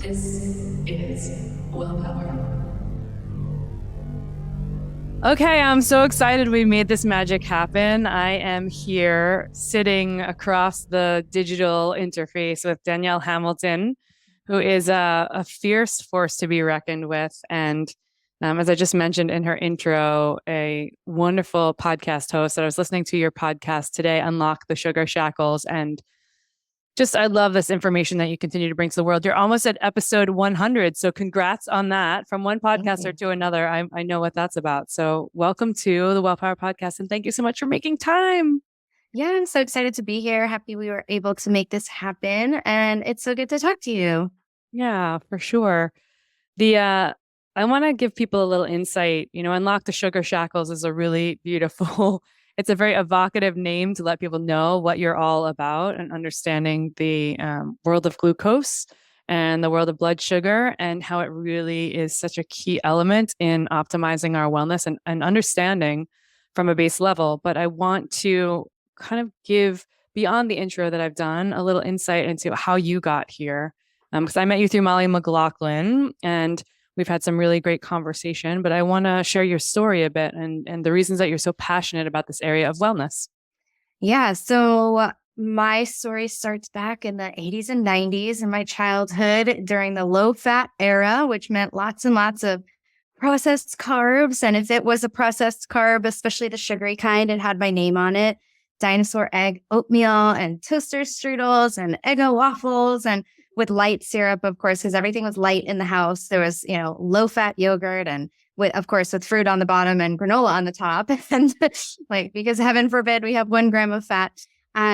This is willpower. Okay, I'm so excited we made this magic happen. I am here sitting across the digital interface with Danielle Hamilton, who is a fierce force to be reckoned with. And as I just mentioned in her intro, a wonderful podcast host that I was listening to your podcast today, Unlock the Sugar Shackles. And just, I love this information that you continue to bring to the world. You're almost at episode 100. So congrats on that. From one podcaster to another, I know what that's about. So welcome to the Wellpower Podcast. And thank you so much for making time. Yeah, I'm so excited to be here. Happy we were able to make this happen. And it's so good to talk to you. Yeah, for sure. I want to give people a little insight. Unlock the Sugar Shackles is a really beautiful, it's a very evocative name to let people know what you're all about and understanding the world of glucose and the world of blood sugar and how it really is such a key element in optimizing our wellness and understanding from a base level. But I want to kind of give, beyond the intro that I've done, a little insight into how you got here. Because I met you through Molly McLaughlin and we've had some really great conversation, but I want to share your story a bit and the reasons that you're so passionate about this area of wellness. Yeah, so my story starts back in the 80s and 90s in my childhood during the low-fat era, which meant lots and lots of processed carbs. And if it was a processed carb, especially the sugary kind, it had my name on it. Dinosaur egg oatmeal and toaster strudels and Eggo waffles and with light syrup, of course, because everything was light in the house. There was, low-fat yogurt and with fruit on the bottom and granola on the top. And because heaven forbid we have 1 gram of fat.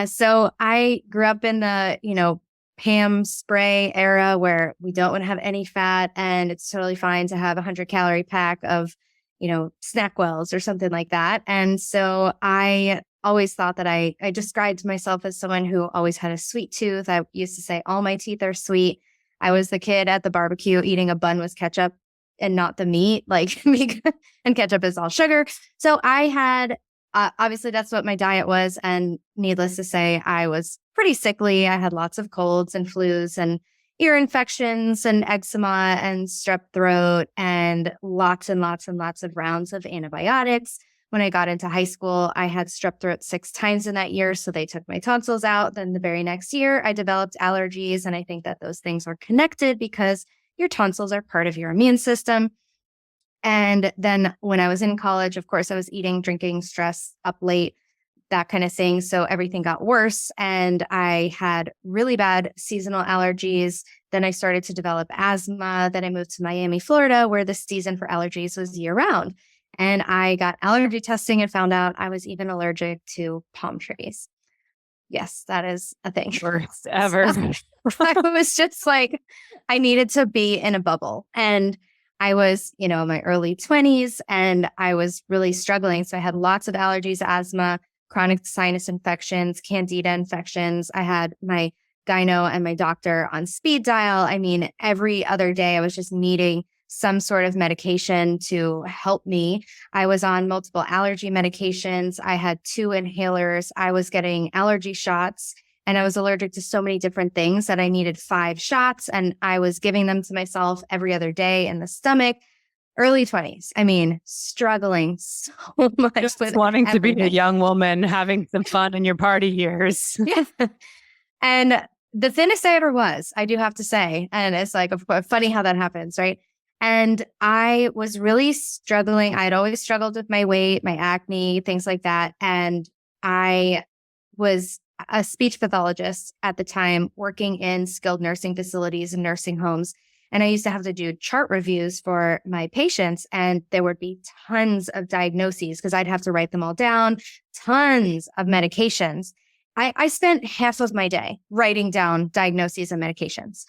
So I grew up in the, Pam spray era where we don't want to have any fat and it's totally fine to have 100-calorie pack of, Snackwells or something like that. And so I always thought that I described myself as someone who always had a sweet tooth. I used to say all my teeth are sweet. I was the kid at the barbecue eating a bun with ketchup and not the meat, and ketchup is all sugar. So I had, obviously that's what my diet was. And needless to say, I was pretty sickly. I had lots of colds and flus and ear infections and eczema and strep throat and lots and lots and lots of rounds of antibiotics. When I got into high school, I had strep throat 6 times in that year. So they took my tonsils out. Then the very next year, I developed allergies. And I think that those things are connected because your tonsils are part of your immune system. And then when I was in college, of course, I was eating, drinking, stress, up late, that kind of thing. So everything got worse. And I had really bad seasonal allergies. Then I started to develop asthma. Then I moved to Miami, Florida, where the season for allergies was year round. And I got allergy testing and found out I was even allergic to palm trees. Yes, that is a thing. Worst ever. So I was just like, I needed to be in a bubble. And I was, in my early 20s and I was really struggling. So I had lots of allergies, asthma, chronic sinus infections, candida infections. I had my gyno and my doctor on speed dial. I mean, every other day I was just needing some sort of medication to help me. I was on multiple allergy medications. I had 2 inhalers. I was getting allergy shots and I was allergic to so many different things that I needed 5 shots and I was giving them to myself every other day in the stomach. Early 20s. I mean, struggling so much. Just with wanting to be everything. a young woman, having some fun in your party years. Yeah. And the thinnest I ever was, I do have to say. And it's funny how that happens, right? And I was really struggling. I'd always struggled with my weight, my acne, things like that. And I was a speech pathologist at the time, working in skilled nursing facilities and nursing homes. And I used to have to do chart reviews for my patients. And there would be tons of diagnoses because I'd have to write them all down, tons of medications. I spent half of my day writing down diagnoses and medications.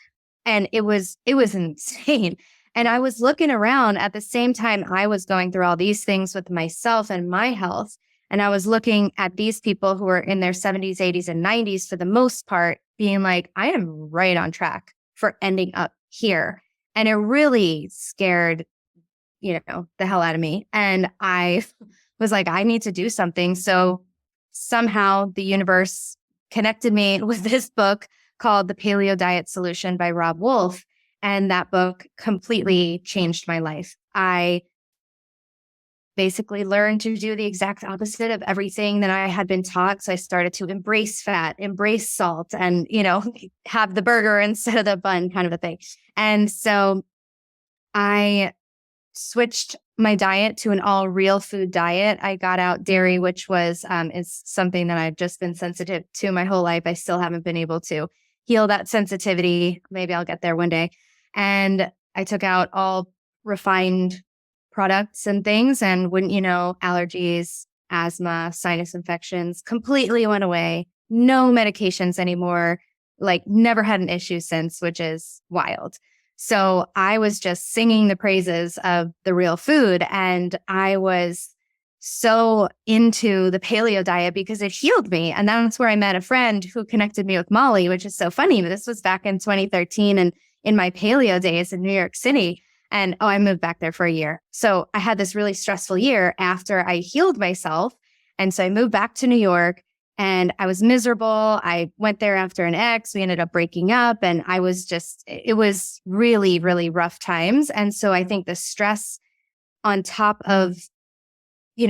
And it was insane. And I was looking around at the same time I was going through all these things with myself and my health. And I was looking at these people who were in their 70s, 80s, and 90s for the most part, being like, I am right on track for ending up here. And it really scared, the hell out of me. And I was like, I need to do something. So somehow the universe connected me with this book called The Paleo Diet Solution by Rob Wolf. And that book completely changed my life. I basically learned to do the exact opposite of everything that I had been taught. So I started to embrace fat, embrace salt, and, have the burger instead of the bun kind of a thing. And so I switched my diet to an all real food diet. I got out dairy, which is something that I've just been sensitive to my whole life. I still haven't been able to heal that sensitivity. Maybe I'll get there one day. And I took out all refined products and things, and wouldn't you know, allergies, asthma, sinus infections completely went away. No medications anymore. Like never had an issue since, which is wild. So I was just singing the praises of the real food. And I was so into the paleo diet because it healed me. And that's where I met a friend who connected me with Molly, which is so funny. But this was back in 2013 and in my paleo days in New York City. And I moved back there for a year. So I had this really stressful year after I healed myself. And so I moved back to New York. And I was miserable. I went there after an ex. We ended up breaking up. And it was really, really rough times. And so I think the stress on top of,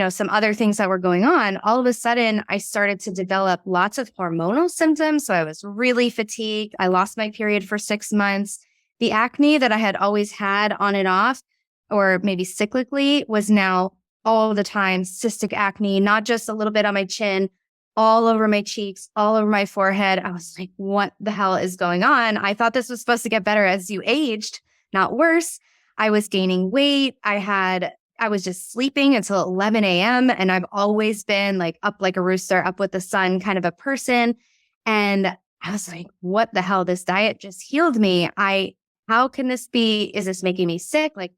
some other things that were going on, all of a sudden I started to develop lots of hormonal symptoms. So I was really fatigued. I lost my period for 6 months. The acne that I had always had on and off, or maybe cyclically, was now all the time cystic acne, not just a little bit on my chin, all over my cheeks, all over my forehead. I was like, what the hell is going on? I thought this was supposed to get better as you aged, not worse. I was gaining weight. I was just sleeping until 11 a.m. And I've always been like up like a rooster, up with the sun kind of a person. And I was like, what the hell? This diet just healed me. How can this be? Is this making me sick? Like,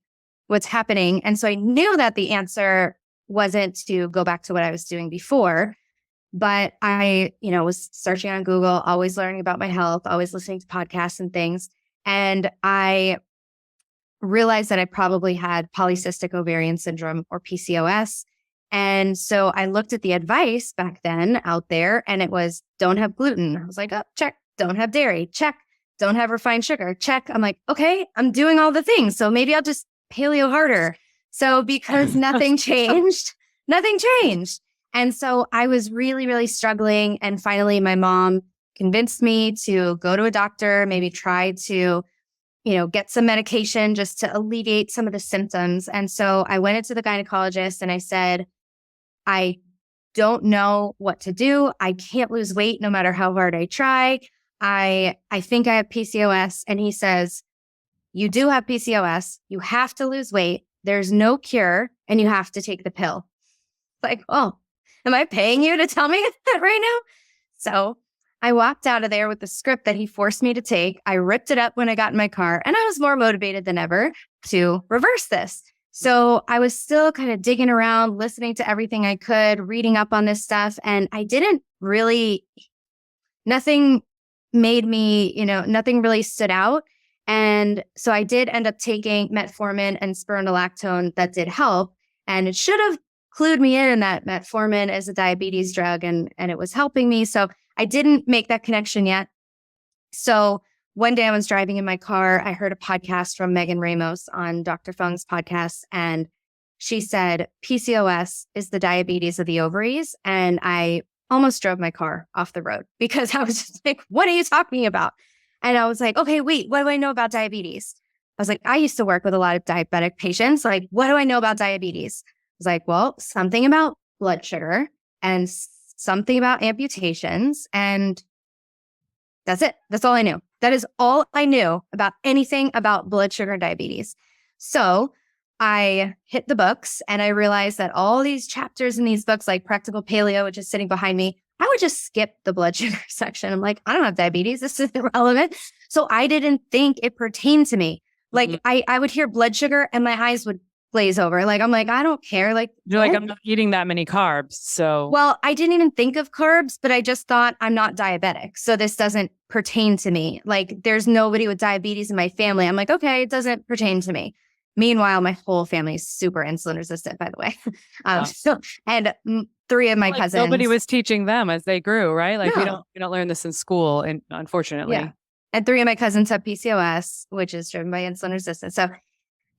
what's happening? And so I knew that the answer wasn't to go back to what I was doing before. But I, was searching on Google, always learning about my health, always listening to podcasts and things. And I realized that I probably had polycystic ovarian syndrome, or PCOS. And so I looked at the advice back then out there, and it was, don't have gluten. I was like, oh, check. Don't have dairy. Check. Don't have refined sugar. Check. I'm like, okay, I'm doing all the things. So maybe I'll just paleo harder. So because nothing changed. And so I was really, really struggling. And finally, my mom convinced me to go to a doctor, maybe try to, get some medication just to alleviate some of the symptoms. And so I went into the gynecologist and I said, I don't know what to do. I can't lose weight no matter how hard I try. I think I have PCOS. And he says, you do have PCOS. You have to lose weight. There's no cure and you have to take the pill. Like, oh, am I paying you to tell me that right now? So I walked out of there with the script that he forced me to take. I ripped it up when I got in my car, and I was more motivated than ever to reverse this. So I was still kind of digging around, listening to everything I could, reading up on this stuff. And I didn't really, nothing made me, nothing really stood out. And so I did end up taking metformin and spironolactone that did help. And it should have clued me in that metformin is a diabetes drug, and it was helping me. So I didn't make that connection yet. So one day I was driving in my car. I heard a podcast from Megan Ramos on Dr. Fung's podcast. And she said, PCOS is the diabetes of the ovaries. And I almost drove my car off the road because I was just like, what are you talking about? And I was like, okay, wait, what do I know about diabetes? I was like, I used to work with a lot of diabetic patients. Like, what do I know about diabetes? I was like, well, something about blood sugar and something about amputations. And that's it. That's all I knew. That is all I knew about anything about blood sugar and diabetes. So I hit the books and I realized that all these chapters in these books, like Practical Paleo, which is sitting behind me, I would just skip the blood sugar section. I'm like, I don't have diabetes. This is irrelevant. So I didn't think it pertained to me. Like I would hear blood sugar and my eyes would glaze over. Like, I'm like, I don't care. Like, you're like, I'm not eating that many carbs. So, well, I didn't even think of carbs, but I just thought I'm not diabetic. So this doesn't pertain to me. Like, there's nobody with diabetes in my family. I'm like, okay, it doesn't pertain to me. Meanwhile, my whole family is super insulin resistant, by the way. And 3 of my cousins. Nobody was teaching them as they grew, right? Like No. we don't learn this in school, and unfortunately. Yeah. And 3 of my cousins have PCOS, which is driven by insulin resistance. So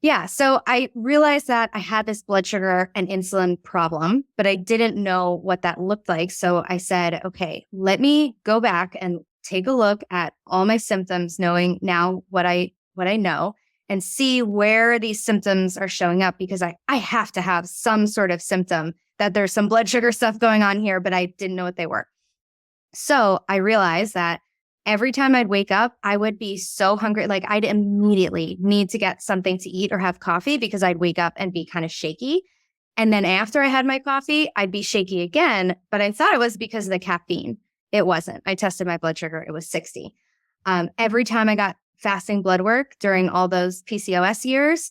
yeah, so I realized that I had this blood sugar and insulin problem, but I didn't know what that looked like. So I said, okay, let me go back and take a look at all my symptoms, knowing now what I know, and see where these symptoms are showing up, because I have to have some sort of symptom that there's some blood sugar stuff going on here, but I didn't know what they were. So I realized that every time I'd wake up, I would be so hungry. Like I'd immediately need to get something to eat or have coffee because I'd wake up and be kind of shaky. And then after I had my coffee, I'd be shaky again. But I thought it was because of the caffeine. It wasn't. I tested my blood sugar. It was 60. Every time I got fasting blood work during all those PCOS years,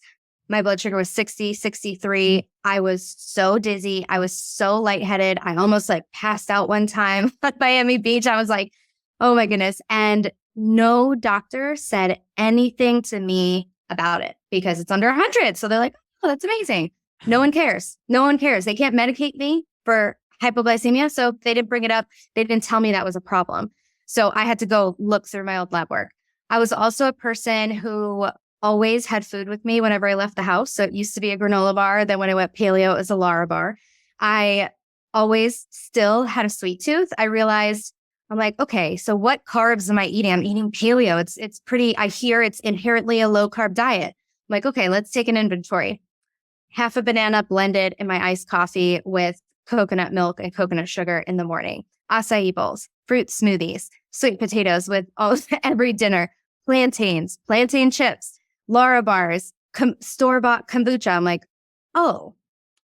my blood sugar was 60, 63. I was so dizzy. I was so lightheaded. I almost like passed out one time at Miami Beach. I was like, oh my goodness. And no doctor said anything to me about it because it's under 100. So they're like, oh, that's amazing. No one cares. No one cares. They can't medicate me for hypoglycemia. So they didn't bring it up. They didn't tell me that was a problem. So I had to go look through my old lab work. I was also a person who always had food with me whenever I left the house. So it used to be a granola bar. Then when I went paleo, it was a Lara bar. I always still had a sweet tooth. I realized, I'm like, okay, so what carbs am I eating? I'm eating paleo. It's pretty, I hear it's inherently a low carb diet. I'm like, okay, let's take an inventory. Half a banana blended in my iced coffee with coconut milk and coconut sugar in the morning. Acai bowls, fruit smoothies, sweet potatoes with every dinner, plantains, plantain chips, Lara bars, store-bought kombucha. I'm like, oh,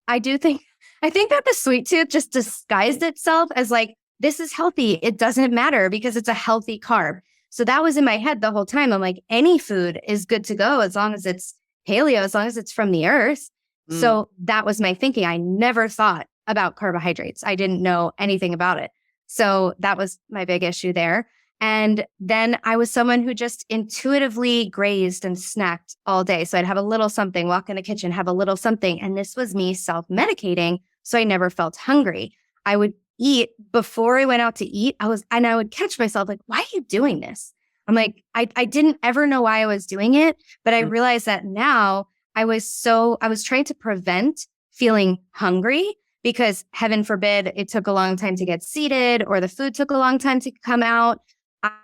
I think that the sweet tooth just disguised itself as like, this is healthy. It doesn't matter because it's a healthy carb. So that was in my head the whole time. I'm like, any food is good to go as long as it's paleo, as long as it's from the earth. So that was my thinking. I never thought about carbohydrates. I didn't know anything about it. So that was my big issue there. And then I was someone who just intuitively grazed and snacked all day. So I'd have a little something, walk in the kitchen, have a little something. And this was me self-medicating. So I never felt hungry. I would eat before I went out to eat. I would catch myself like, why are you doing this? I'm like, I didn't ever know why I was doing it, but I realized that now I was trying to prevent feeling hungry because heaven forbid it took a long time to get seated or the food took a long time to come out.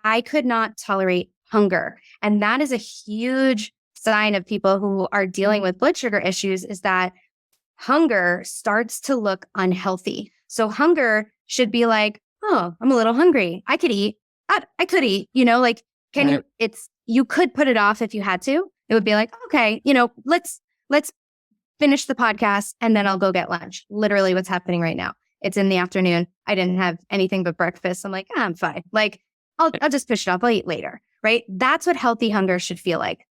I could not tolerate hunger. And that is a huge sign of people who are dealing with blood sugar issues, is that hunger starts to look unhealthy. So hunger should be like, oh, I'm a little hungry. I could eat. I could eat, like, you could put it off if you had to. It would be like, okay, let's finish the podcast and then I'll go get lunch. Literally what's happening right now. It's in the afternoon. I didn't have anything but breakfast. I'm like, I'm fine. Like, I'll just push it off. I'll eat later, right? That's what healthy hunger should feel like.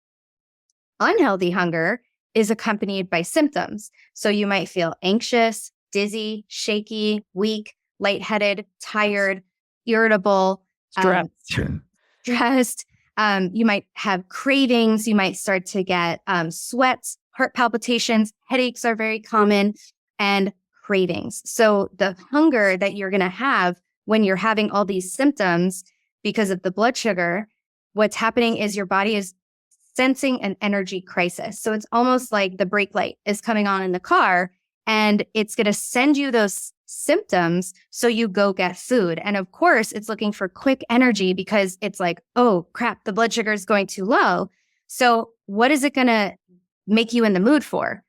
Unhealthy hunger is accompanied by symptoms. So you might feel anxious, dizzy, shaky, weak, lightheaded, tired, irritable, stressed. You might have cravings. You might start to get sweats, heart palpitations, headaches are very common, and cravings. So the hunger that you're going to have when you're having all these symptoms because of the blood sugar, what's happening is your body is sensing an energy crisis. So it's almost like the brake light is coming on in the car and it's going to send you those symptoms. So you go get food. And of course, it's looking for quick energy because it's like, oh crap, the blood sugar is going too low. So what is it going to make you in the mood for?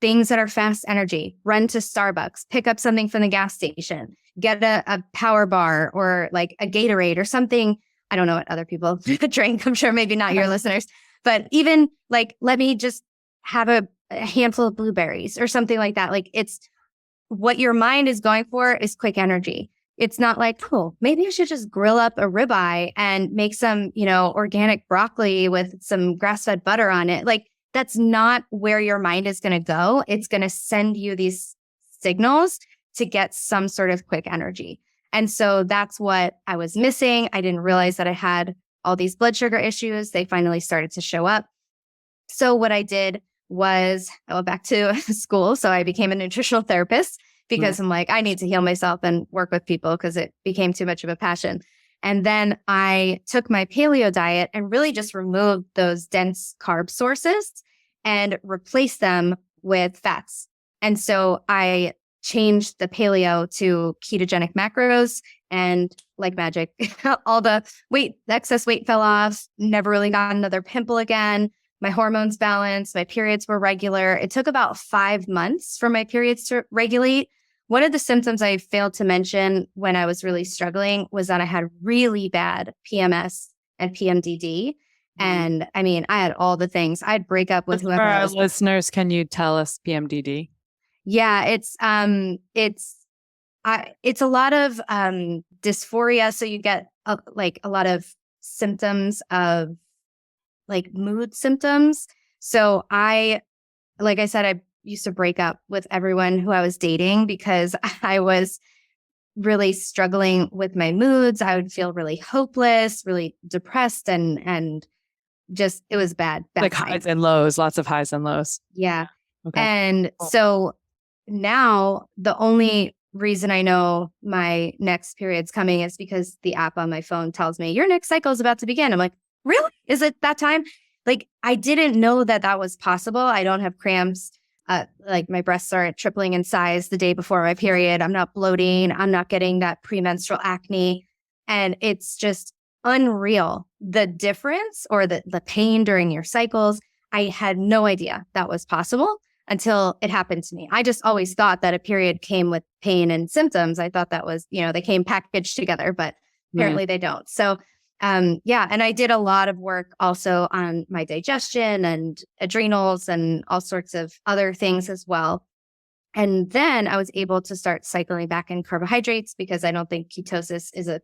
Things that are fast energy. Run to Starbucks, pick up something from the gas station, get a power bar or like a Gatorade or something. I don't know what other people drink. I'm sure maybe not your listeners, but even like, let me just have a handful of blueberries or something like that. Like, it's what your mind is going for is quick energy. It's not like, oh, maybe I should just grill up a ribeye and make some, organic broccoli with some grass-fed butter on it. Like, that's not where your mind is going to go. It's going to send you these signals to get some sort of quick energy. And so that's what I was missing. I didn't realize that I had all these blood sugar issues. They finally started to show up. So what I did was I went back to school. So I became a nutritional therapist because I'm like, I need to heal myself and work with people because it became too much of a passion. And then I took my paleo diet and really just removed those dense carb sources and replaced them with fats. And so I changed the paleo to ketogenic macros, and like magic, all the excess weight fell off, never really got another pimple again. My hormones balanced, my periods were regular. It took about 5 months for my periods to regulate. One of the symptoms I failed to mention when I was really struggling was that I had really bad PMS and PMDD. And I mean, I had all the things. I'd break up with whoever. For our I was listeners, can you tell us PMDD? Yeah, it's a lot of dysphoria. So you get like a lot of symptoms of like mood symptoms. So like I said, I used to break up with everyone who I was dating because I was really struggling with my moods. I would feel really hopeless, really depressed, and just, it was bad Like time. highs and lows, lots of highs and lows. Yeah. Okay. And so now the only reason I know my next period's coming is because the app on my phone tells me your next cycle is about to begin. I'm like, really? Is it that time? Like, I didn't know that was possible. I don't have cramps. Like my breasts aren't tripling in size the day before my period. I'm not bloating. I'm not getting that premenstrual acne. And it's just unreal. The difference or the pain during your cycles, I had no idea that was possible until it happened to me. I just always thought that a period came with pain and symptoms. I thought that was, they came packaged together, but apparently they don't. So and I did a lot of work also on my digestion and adrenals and all sorts of other things as well. And then I was able to start cycling back in carbohydrates because I don't think ketosis is a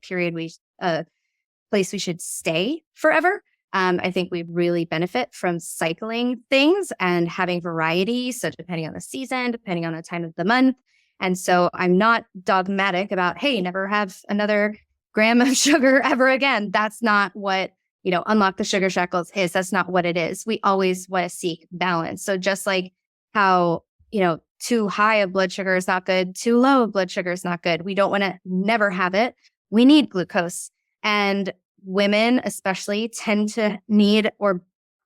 place we should stay forever. I think we really benefit from cycling things and having variety. So depending on the season, depending on the time of the month. And so I'm not dogmatic about, hey, never have another gram of sugar ever again. That's not what, Unlock the Sugar Shackles is. That's not what it is. We always want to seek balance. So just like how, too high of blood sugar is not good, too low of blood sugar is not good. We don't want to never have it. We need glucose. And women especially tend to need or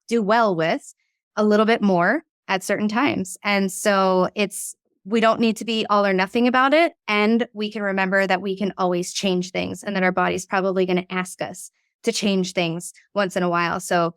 do well with a little bit more at certain times. And so we don't need to be all or nothing about it. And we can remember that we can always change things and that our body's probably going to ask us to change things once in a while. So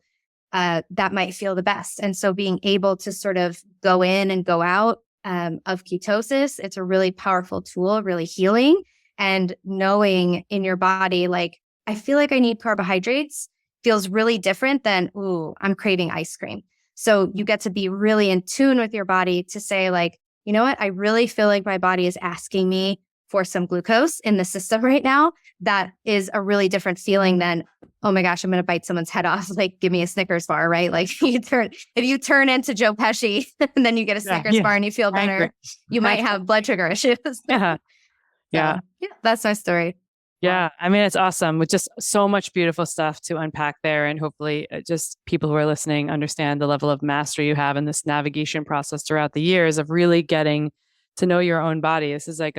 that might feel the best. And so being able to sort of go in and go out of ketosis, it's a really powerful tool, really healing. And knowing in your body, like, I feel like I need carbohydrates feels really different than, ooh, I'm craving ice cream. So you get to be really in tune with your body to say, like, you know what? I really feel like my body is asking me for some glucose in the system right now. That is a really different feeling than, oh my gosh, I'm going to bite someone's head off. Like, give me a Snickers bar, right? Like if you turn into Joe Pesci and then you get a Snickers bar and you feel better, you might have blood sugar issues. Yeah. That's my story. Yeah. I mean, it's awesome with just so much beautiful stuff to unpack there. And hopefully just people who are listening understand the level of mastery you have in this navigation process throughout the years of really getting to know your own body. This is like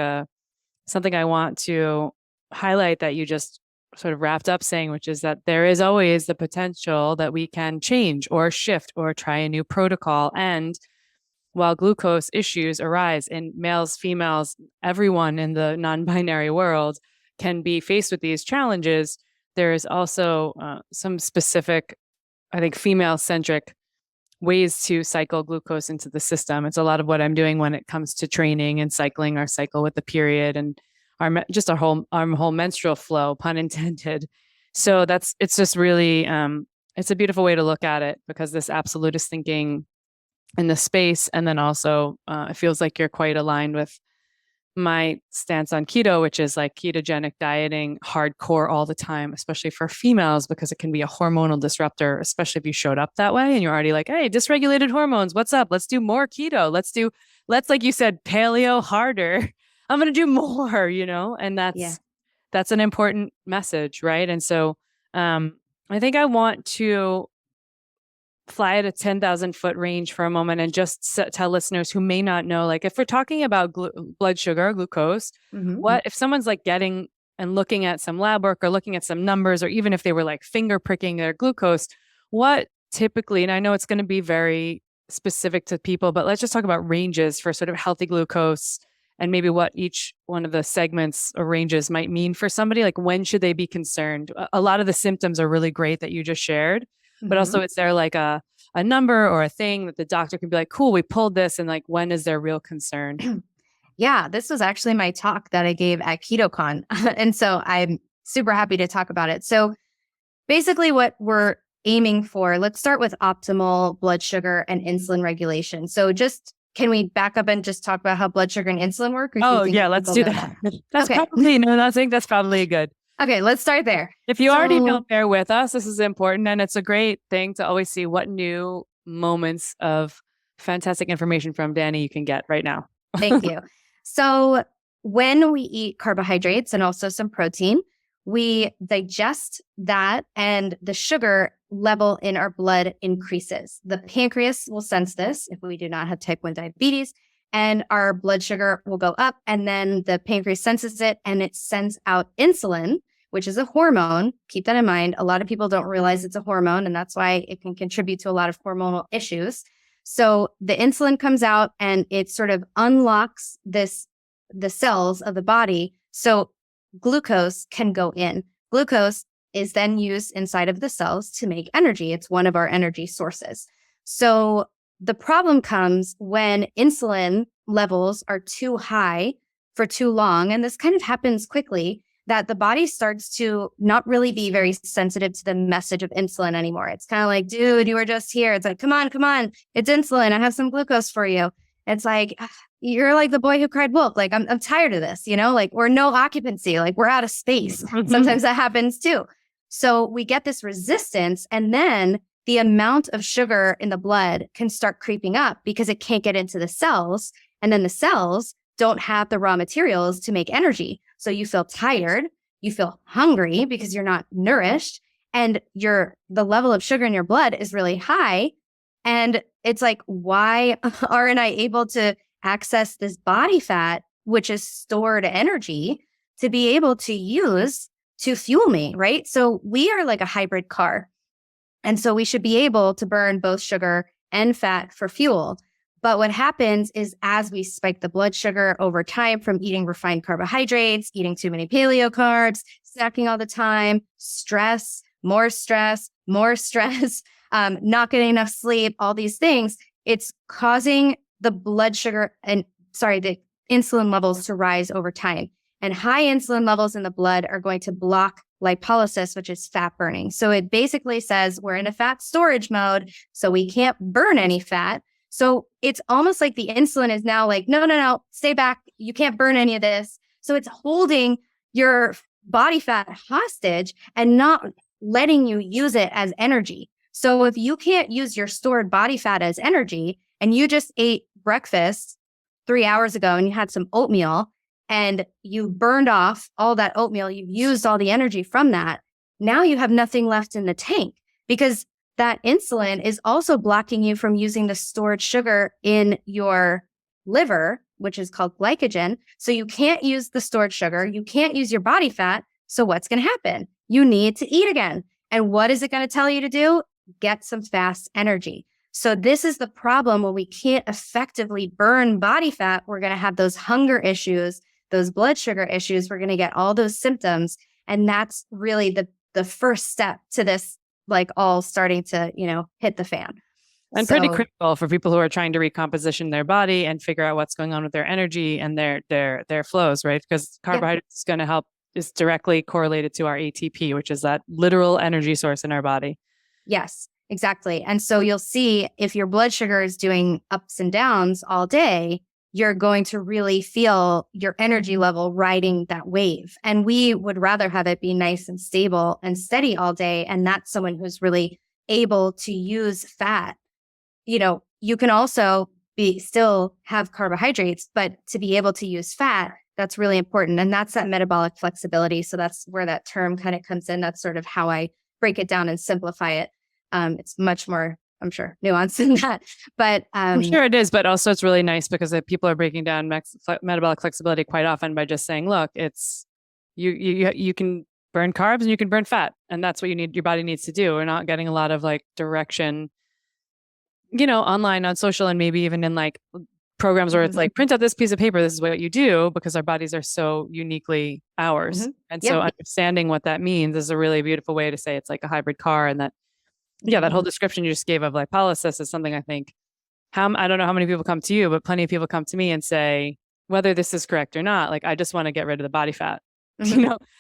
something I want to highlight that you just sort of wrapped up saying, which is that there is always the potential that we can change or shift or try a new protocol. And while glucose issues arise in males, females, everyone in the non-binary world can be faced with these challenges, there is also some specific, I think, female-centric ways to cycle glucose into the system. It's a lot of what I'm doing when it comes to training and cycling our cycle with the period and our whole menstrual flow, pun intended. So it's just really, it's a beautiful way to look at it because this absolutist thinking in the space, and then also it feels like you're quite aligned with my stance on keto, which is like ketogenic dieting, hardcore all the time, especially for females, because it can be a hormonal disruptor, especially if you showed up that way and you're already like, hey, dysregulated hormones, what's up? Let's do more keto. Let's, like you said, paleo harder. I'm going to do more, and that's an important message. Right. And so I think I want to fly at a 10,000 foot range for a moment and just tell listeners who may not know, like if we're talking about blood sugar, glucose, what if someone's like getting and looking at some lab work or looking at some numbers, or even if they were like finger pricking their glucose, what typically, and I know it's going to be very specific to people, but let's just talk about ranges for sort of healthy glucose and maybe what each one of the segments or ranges might mean for somebody. Like, when should they be concerned? A lot of the symptoms are really great that you just shared, but also is there like a number or a thing that the doctor can be like, cool, we pulled this, and like, when is there real concern? Yeah, this was actually my talk that I gave at KetoCon. And so I'm super happy to talk about it. So basically what we're aiming for, let's start with optimal blood sugar and insulin regulation. So just, can we back up and just talk about how blood sugar and insulin work? Or Oh yeah, let's do that. That's probably, no, I think that's probably good. Okay, let's start there. If you already don't bear with us, this is important. And it's a great thing to always see what new moments of fantastic information from Dani you can get right now. Thank you. So when we eat carbohydrates and also some protein, we digest that and the sugar level in our blood increases. The pancreas will sense this if we do not have type 1 diabetes, and our blood sugar will go up, and then the pancreas senses it and it sends out insulin, which is a hormone. Keep that in mind. A lot of people don't realize it's a hormone, and that's why it can contribute to a lot of hormonal issues. So the insulin comes out and it sort of unlocks the cells of the body. So glucose can go in. Glucose is then used inside of the cells to make energy. It's one of our energy sources. So the problem comes when insulin levels are too high for too long. And this kind of happens quickly, that the body starts to not really be very sensitive to the message of insulin anymore. It's kind of like, dude, you were just here. It's like, come on, it's insulin. I have some glucose for you. It's like, you're like the boy who cried wolf. Like, I'm tired of this, like we're no occupancy, like we're out of space. Sometimes that happens too. So we get this resistance, and then the amount of sugar in the blood can start creeping up because it can't get into the cells. And then the cells don't have the raw materials to make energy. So you feel tired, you feel hungry because you're not nourished, and the level of sugar in your blood is really high. And it's like, why aren't I able to access this body fat, which is stored energy, to be able to use to fuel me, right? So we are like a hybrid car. And so we should be able to burn both sugar and fat for fuel. But what happens is, as we spike the blood sugar over time from eating refined carbohydrates, eating too many paleo carbs, snacking all the time, stress, more stress, not getting enough sleep, all these things, it's causing the blood sugar the insulin levels to rise over time. And high insulin levels in the blood are going to block lipolysis, which is fat burning. So it basically says we're in a fat storage mode, so we can't burn any fat. So it's almost like the insulin is now like, no, stay back. You can't burn any of this. So it's holding your body fat hostage and not letting you use it as energy. So if you can't use your stored body fat as energy, and you just ate breakfast 3 hours ago and you had some oatmeal and you burned off all that oatmeal, you've used all the energy from that, now you have nothing left in the tank, because that insulin is also blocking you from using the stored sugar in your liver, which is called glycogen. So you can't use the stored sugar. You can't use your body fat. So what's going to happen? You need to eat again. And what is it going to tell you to do? Get some fast energy. So this is the problem. When we can't effectively burn body fat, we're going to have those hunger issues, those blood sugar issues. We're going to get all those symptoms. And that's really the first step to this, like all starting to, hit the fan. And pretty critical for people who are trying to recomposition their body and figure out what's going on with their energy and their flows, right? Because carbohydrates is going to help, is directly correlated to our ATP, which is that literal energy source in our body. Yes, exactly. And so you'll see, if your blood sugar is doing ups and downs all day, you're going to really feel your energy level riding that wave. And we would rather have it be nice and stable and steady all day. And that's someone who's really able to use fat. You can also still have carbohydrates, but to be able to use fat, that's really important. And that's that metabolic flexibility. So that's where that term kind of comes in. That's sort of how I break it down and simplify it. It's much more, I'm sure, nuanced than that. But I'm sure it is. But also it's really nice because people are breaking down metabolic flexibility quite often by just saying, look, it's, You can burn carbs and you can burn fat, and that's what your body needs to do. We're not getting a lot of like direction, online on social and maybe even in like programs where it's like print out this piece of paper, this is what you do, because our bodies are so uniquely ours. And so understanding what that means is a really beautiful way to say it's like a hybrid car. And that that whole description you just gave of lipolysis is something I think I don't know how many people come to you, but plenty of people come to me and say, whether this is correct or not, like, I just want to get rid of the body fat.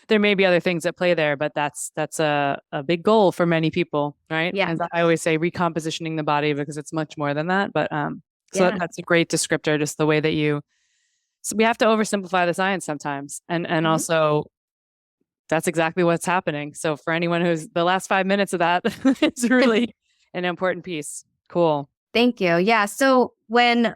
There may be other things at play there, but that's a big goal for many people, right? Yeah. And I always say recompositioning the body because it's much more than that. But that's a great descriptor, just the way that so we have to oversimplify the science sometimes. And also that's exactly what's happening. So for anyone who's the last 5 minutes of that, it's really an important piece. Cool. Thank you. Yeah. So when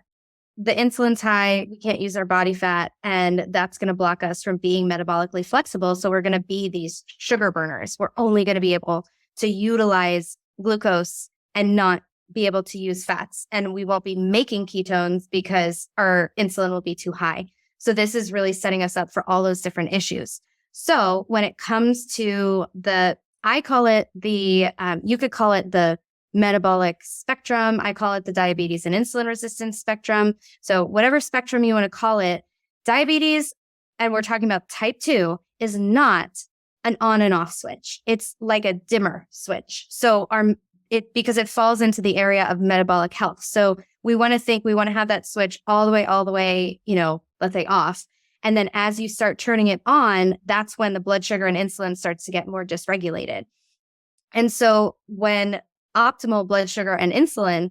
the insulin's high, we can't use our body fat, and that's going to block us from being metabolically flexible. So we're going to be these sugar burners. We're only going to be able to utilize glucose and not be able to use fats. And we won't be making ketones because our insulin will be too high. So this is really setting us up for all those different issues. So when it comes to I call it you could call it the metabolic spectrum. I call it the diabetes and insulin resistance spectrum. So whatever spectrum you want to call it, diabetes, and we're talking about type 2, is not an on and off switch. It's like a dimmer switch. So because it falls into the area of metabolic health. So we want to have that switch all the way, let's say off. And then as you start turning it on, that's when the blood sugar and insulin starts to get more dysregulated. And so when optimal blood sugar and insulin,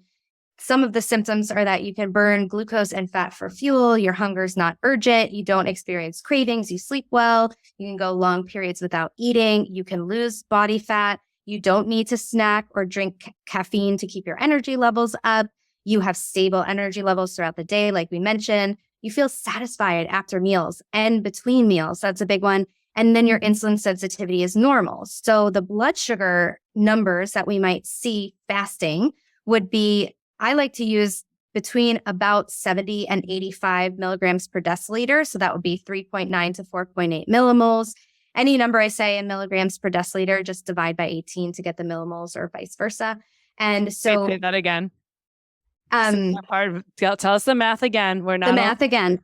some of the symptoms are that you can burn glucose and fat for fuel. Your hunger's not urgent. You don't experience cravings. You sleep well. You can go long periods without eating. You can lose body fat. You don't need to snack or drink caffeine to keep your energy levels up. You have stable energy levels throughout the day, like we mentioned. You feel satisfied after meals and between meals. That's a big one. And then your insulin sensitivity is normal. So the blood sugar numbers that we might see fasting would be, I like to use between about 70 and 85 milligrams per deciliter. So that would be 3.9 to 4.8 millimoles. Any number I say in milligrams per deciliter, just divide by 18 to get the millimoles, or vice versa. And so say that again. Tell us the math again. We're not the math again.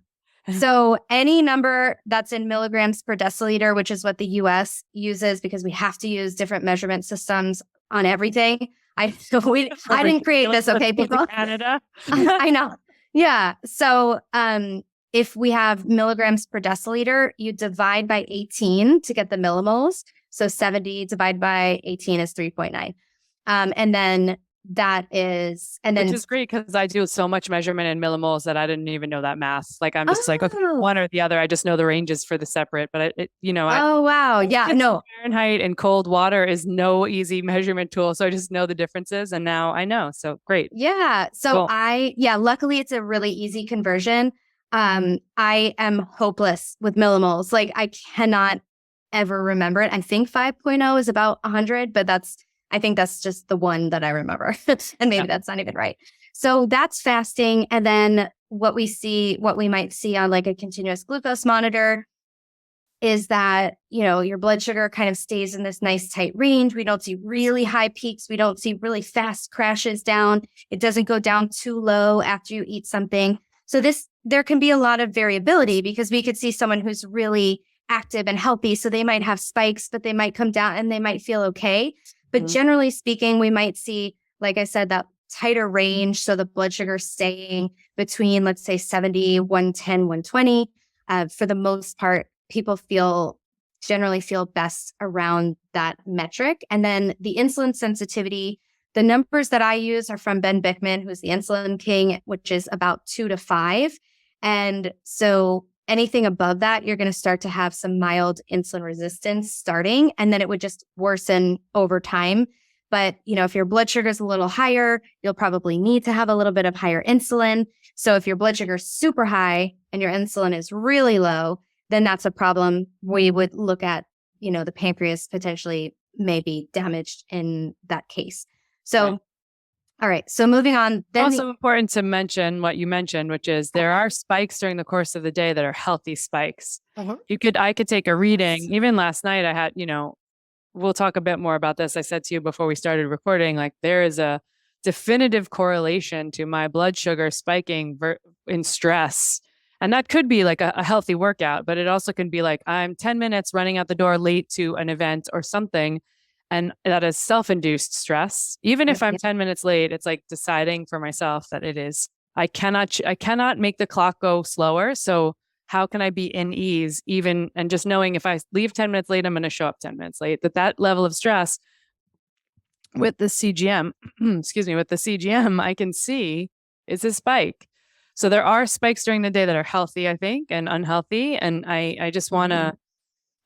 So any number that's in milligrams per deciliter, which is what the US uses because we have to use different measurement systems on everything. I didn't create this, okay, people? Canada. I know. Yeah. So if we have milligrams per deciliter, you divide by 18 to get the millimoles. So 70 divided by 18 is 3.9. And then which is great because I do so much measurement in millimoles that I didn't even know that math. Like I'm just like, okay, one or the other. I just know the ranges for the separate, but oh wow, yeah, no. Fahrenheit and cold water is no easy measurement tool, so I just know the differences, and now I know. So great. Yeah. So cool. Luckily it's a really easy conversion. I am hopeless with millimoles. Like I cannot ever remember it. I think 5.0 is about 100, but I think that's just the one that I remember. And maybe that's not even right. So that's fasting. And then what we might see on like a continuous glucose monitor is that, your blood sugar kind of stays in this nice tight range. We don't see really high peaks. We don't see really fast crashes down. It doesn't go down too low after you eat something. So there can be a lot of variability because we could see someone who's really active and healthy. So they might have spikes, but they might come down and they might feel okay. But generally speaking, we might see, like I said, that tighter range. So the blood sugar staying between, let's say, 70, 110, 120. For the most part, people generally feel best around that metric. And then the insulin sensitivity, the numbers that I use are from Ben Bickman, who's the insulin king, which is about 2 to 5. And so anything above that, you're going to start to have some mild insulin resistance starting, and then it would just worsen over time. But, if your blood sugar is a little higher, you'll probably need to have a little bit of higher insulin. So if your blood sugar is super high and your insulin is really low, then that's a problem. We would look at, the pancreas potentially may be damaged in that case. So All right. So moving on. Then Also important to mention what you mentioned, which is there are spikes during the course of the day that are healthy spikes. I could take a reading. Even last night I had, we'll talk a bit more about this. I said to you before we started recording, like there is a definitive correlation to my blood sugar spiking in stress. And that could be like a healthy workout, but it also can be like I'm 10 minutes running out the door late to an event or something. And that is self-induced stress. Even if I'm 10 minutes late, it's like deciding for myself that it is. I cannot make the clock go slower. So how can I be in ease even, and just knowing if I leave 10 minutes late, I'm going to show up 10 minutes late, that level of stress with the CGM, with the CGM, I can see is a spike. So there are spikes during the day that are healthy, I think, and unhealthy. And I just want to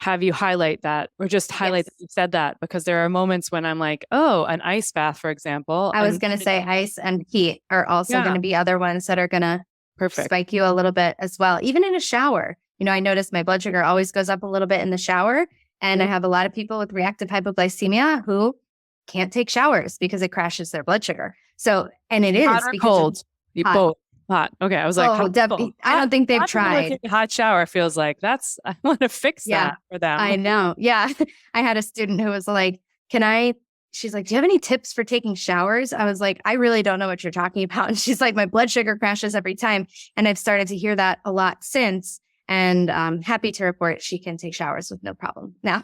have you highlight that, or just highlight that you said that, because there are moments when I'm like, oh, an ice bath, for example. I was going to say ice and heat are also going to be other ones that are going to spike you a little bit as well. Even in a shower, I notice my blood sugar always goes up a little bit in the shower. And I have a lot of people with reactive hypoglycemia who can't take showers because it crashes their blood sugar. So, and it hot is or cold. Both. Hot. Okay. I was like, I don't think they've tried. Hot shower feels like I want to fix that for them. I know. Yeah. I had a student who was like, she's like, do you have any tips for taking showers? I was like, I really don't know what you're talking about. And she's like, my blood sugar crashes every time. And I've started to hear that a lot since. And I'm happy to report she can take showers with no problem now.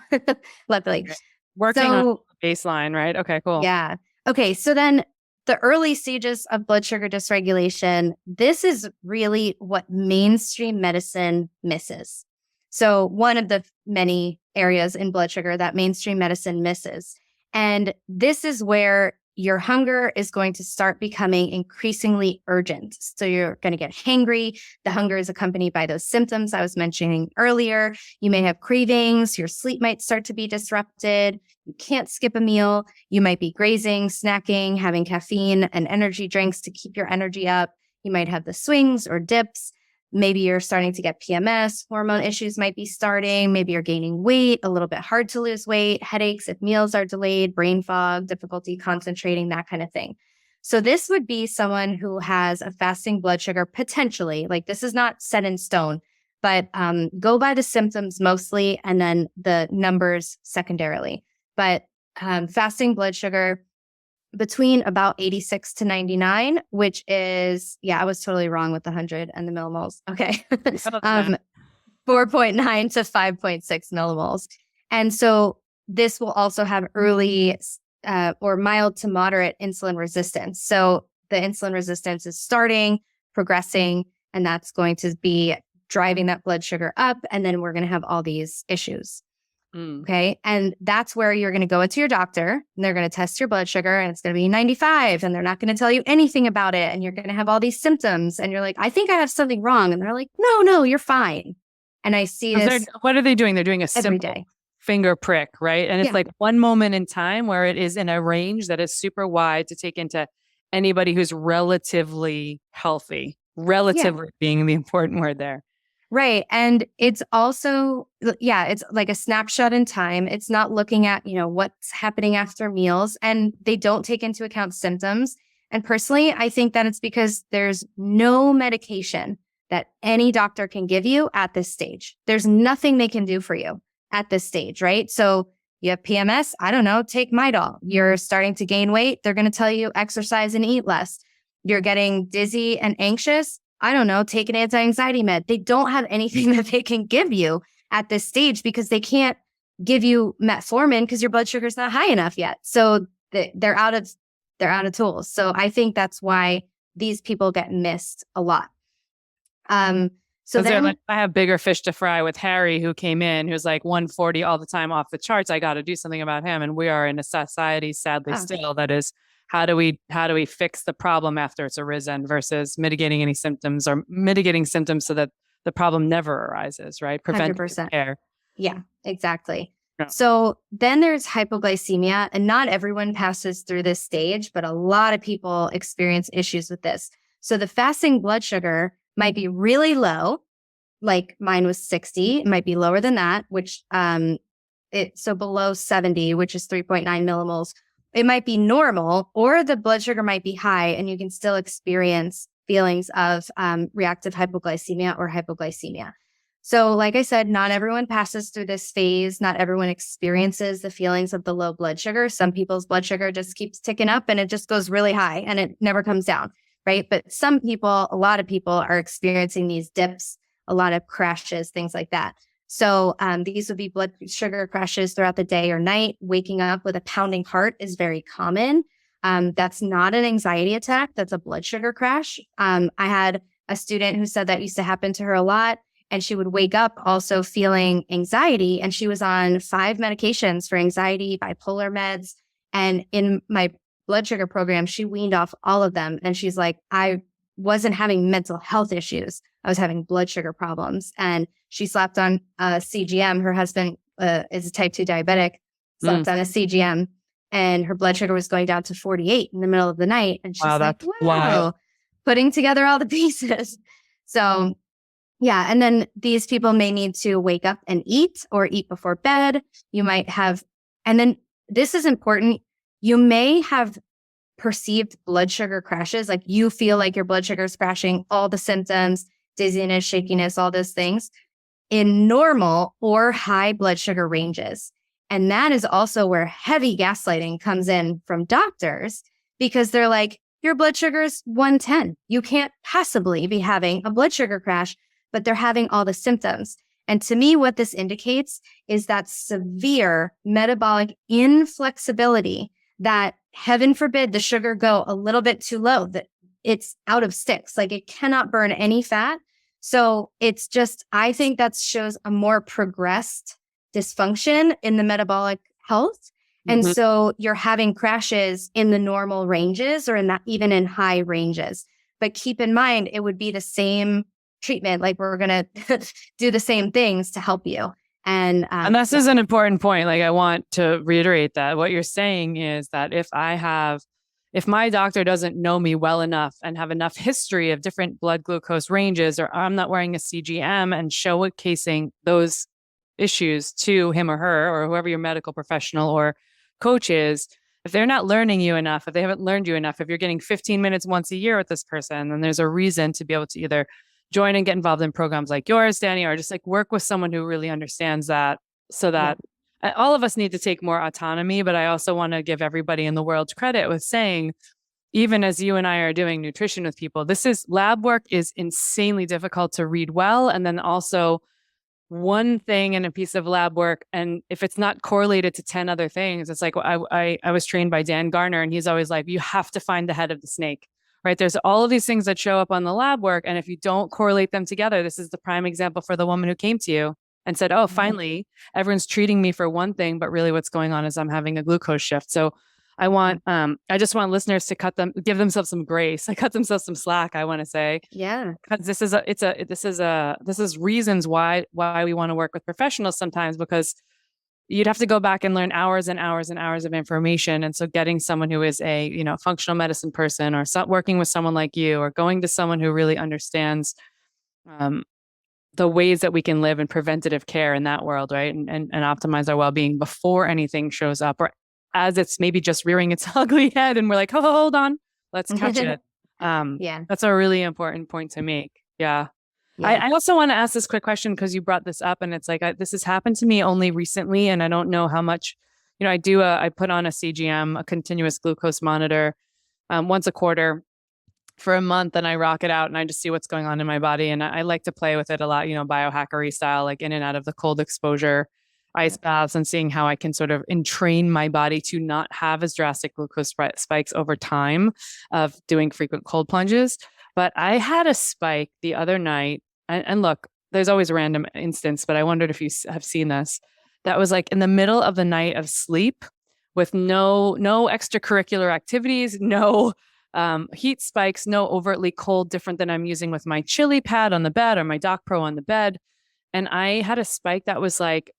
Luckily. Working on baseline, right? Okay, cool. Yeah. Okay. So then the early stages of blood sugar dysregulation, this is really what mainstream medicine misses. So one of the many areas in blood sugar that mainstream medicine misses. And this is where your hunger is going to start becoming increasingly urgent. So you're going to get hangry. The hunger is accompanied by those symptoms I was mentioning earlier. You may have cravings. Your sleep might start to be disrupted. You can't skip a meal. You might be grazing, snacking, having caffeine and energy drinks to keep your energy up. You might have the swings or dips. Maybe you're starting to get PMS, hormone issues might be starting. Maybe you're gaining weight, a little bit hard to lose weight, headaches if meals are delayed, brain fog, difficulty concentrating, that kind of thing. So this would be someone who has a fasting blood sugar potentially, like this is not set in stone, but go by the symptoms mostly and then the numbers secondarily. But fasting blood sugar between about 86 to 99, which is, I was totally wrong with the 100 and the millimoles. Okay. 4.9 to 5.6 millimoles. And so this will also have early or mild to moderate insulin resistance. So the insulin resistance is starting, progressing, and that's going to be driving that blood sugar up. And then we're going to have all these issues. Okay. And that's where you're going to go into your doctor and they're going to test your blood sugar and it's going to be 95 and they're not going to tell you anything about it. And you're going to have all these symptoms and you're like, I think I have something wrong. And they're like, no, you're fine. And I see this. What are they doing? They're doing a simple day finger prick, right? And it's like one moment in time where it is in a range that is super wide to take into anybody who's relatively healthy, relatively being the important word there. Right. And it's also, it's like a snapshot in time. It's not looking at, what's happening after meals, and they don't take into account symptoms. And personally, I think that it's because there's no medication that any doctor can give you at this stage. There's nothing they can do for you at this stage, right? So you have PMS, I don't know, take Midol. You're starting to gain weight. They're going to tell you exercise and eat less. You're getting dizzy and anxious. I don't know, take an anti-anxiety med. They don't have anything that they can give you at this stage because they can't give you metformin because your blood sugar is not high enough yet. So they're out of tools. So I think that's why these people get missed a lot. So then I have bigger fish to fry with Harry, who came in, who's like 140 all the time off the charts. I got to do something about him. And we are in a society, sadly, still that is, how do we fix the problem after it's arisen versus mitigating any symptoms or mitigating symptoms so that the problem never arises, right? Preventive care. Yeah, exactly. Yeah. So then there's hypoglycemia, and not everyone passes through this stage, but a lot of people experience issues with this. So the fasting blood sugar might be really low, like mine was 60. It might be lower than that, which so below 70, which is 3.9 millimoles. it might be normal or the blood sugar might be high, and you can still experience feelings of reactive hypoglycemia or hypoglycemia. So like I said, not everyone passes through this phase. Not everyone experiences the feelings of the low blood sugar. Some people's blood sugar just keeps ticking up and it just goes really high and it never comes down, right? But some people, a lot of people are experiencing these dips, a lot of crashes, things like that. So these would be blood sugar crashes throughout the day or night. Waking up with a pounding heart is very common. That's not an anxiety attack. That's a blood sugar crash. I had a student who said that used to happen to her a lot. And she would wake up also feeling anxiety. And she was on 5 medications for anxiety, bipolar meds. And in my blood sugar program, she weaned off all of them. And she's like, I wasn't having mental health issues. I was having blood sugar problems. And she slapped on a CGM. Her husband is a type 2 diabetic, slapped on a CGM. And her blood sugar was going down to 48 in the middle of the night. And she's like, wow, putting together all the pieces. So yeah. And then these people may need to wake up and eat or eat before bed. You might have, and then this is important. You may have perceived blood sugar crashes. Like you feel like your blood sugar is crashing, all the symptoms, dizziness, shakiness, all those things in normal or high blood sugar ranges. And that is also where heavy gaslighting comes in from doctors, because they're like, your blood sugar is 110. You can't possibly be having a blood sugar crash, but they're having all the symptoms. And to me, what this indicates is that severe metabolic inflexibility, that heaven forbid the sugar go a little bit too low, that it's out of sticks, like it cannot burn any fat. So it's just, I think that shows a more progressed dysfunction in the metabolic health. And so you're having crashes in the normal ranges or in that even in high ranges. But keep in mind, it would be the same treatment. Like we're going to do the same things to help you. And this is an important point. Like I want to reiterate that what you're saying is that if my doctor doesn't know me well enough and have enough history of different blood glucose ranges, or I'm not wearing a CGM and showcasing those issues to him or her, or whoever your medical professional or coach is, if they're not learning you enough, if they haven't learned you enough, if you're getting 15 minutes once a year with this person, then there's a reason to be able to either join and get involved in programs like yours, Dani, or just like work with someone who really understands that, so that all of us need to take more autonomy. But I also want to give everybody in the world credit with saying, even as you and I are doing nutrition with people, lab work is insanely difficult to read well. And then also one thing in a piece of lab work, and if it's not correlated to 10 other things, it's like I was trained by Dan Garner, and he's always like, you have to find the head of the snake. Right? There's all of these things that show up on the lab work. And if you don't correlate them together, this is the prime example for the woman who came to you and said, oh, finally, everyone's treating me for one thing, but really what's going on is I'm having a glucose shift. So I just want listeners to give themselves some grace. Cut themselves some slack, I want to say. Yeah. Because this is reasons why we want to work with professionals sometimes, because you'd have to go back and learn hours and hours and hours of information. And so getting someone who is a, functional medicine person, or working with someone like you, or going to someone who really understands the ways that we can live in preventative care in that world, right? And optimize our well-being before anything shows up, or as it's maybe just rearing its ugly head and we're like, oh, hold on, let's catch it. That's a really important point to make. Yeah. I also want to ask this quick question, because you brought this up, and it's like, this has happened to me only recently, and I don't know how much, I put on a CGM, a continuous glucose monitor, once a quarter for a month, and I rock it out and I just see what's going on in my body. And I like to play with it a lot, biohackery style, like in and out of the cold exposure ice baths, and seeing how I can sort of entrain my body to not have as drastic glucose spikes over time of doing frequent cold plunges. But I had a spike the other night. And look, there's always a random instance, but I wondered if you have seen this. That was like in the middle of the night of sleep, with no extracurricular activities, no heat spikes, no overtly cold, different than I'm using with my Chili Pad on the bed or my Doc Pro on the bed. And I had a spike that was like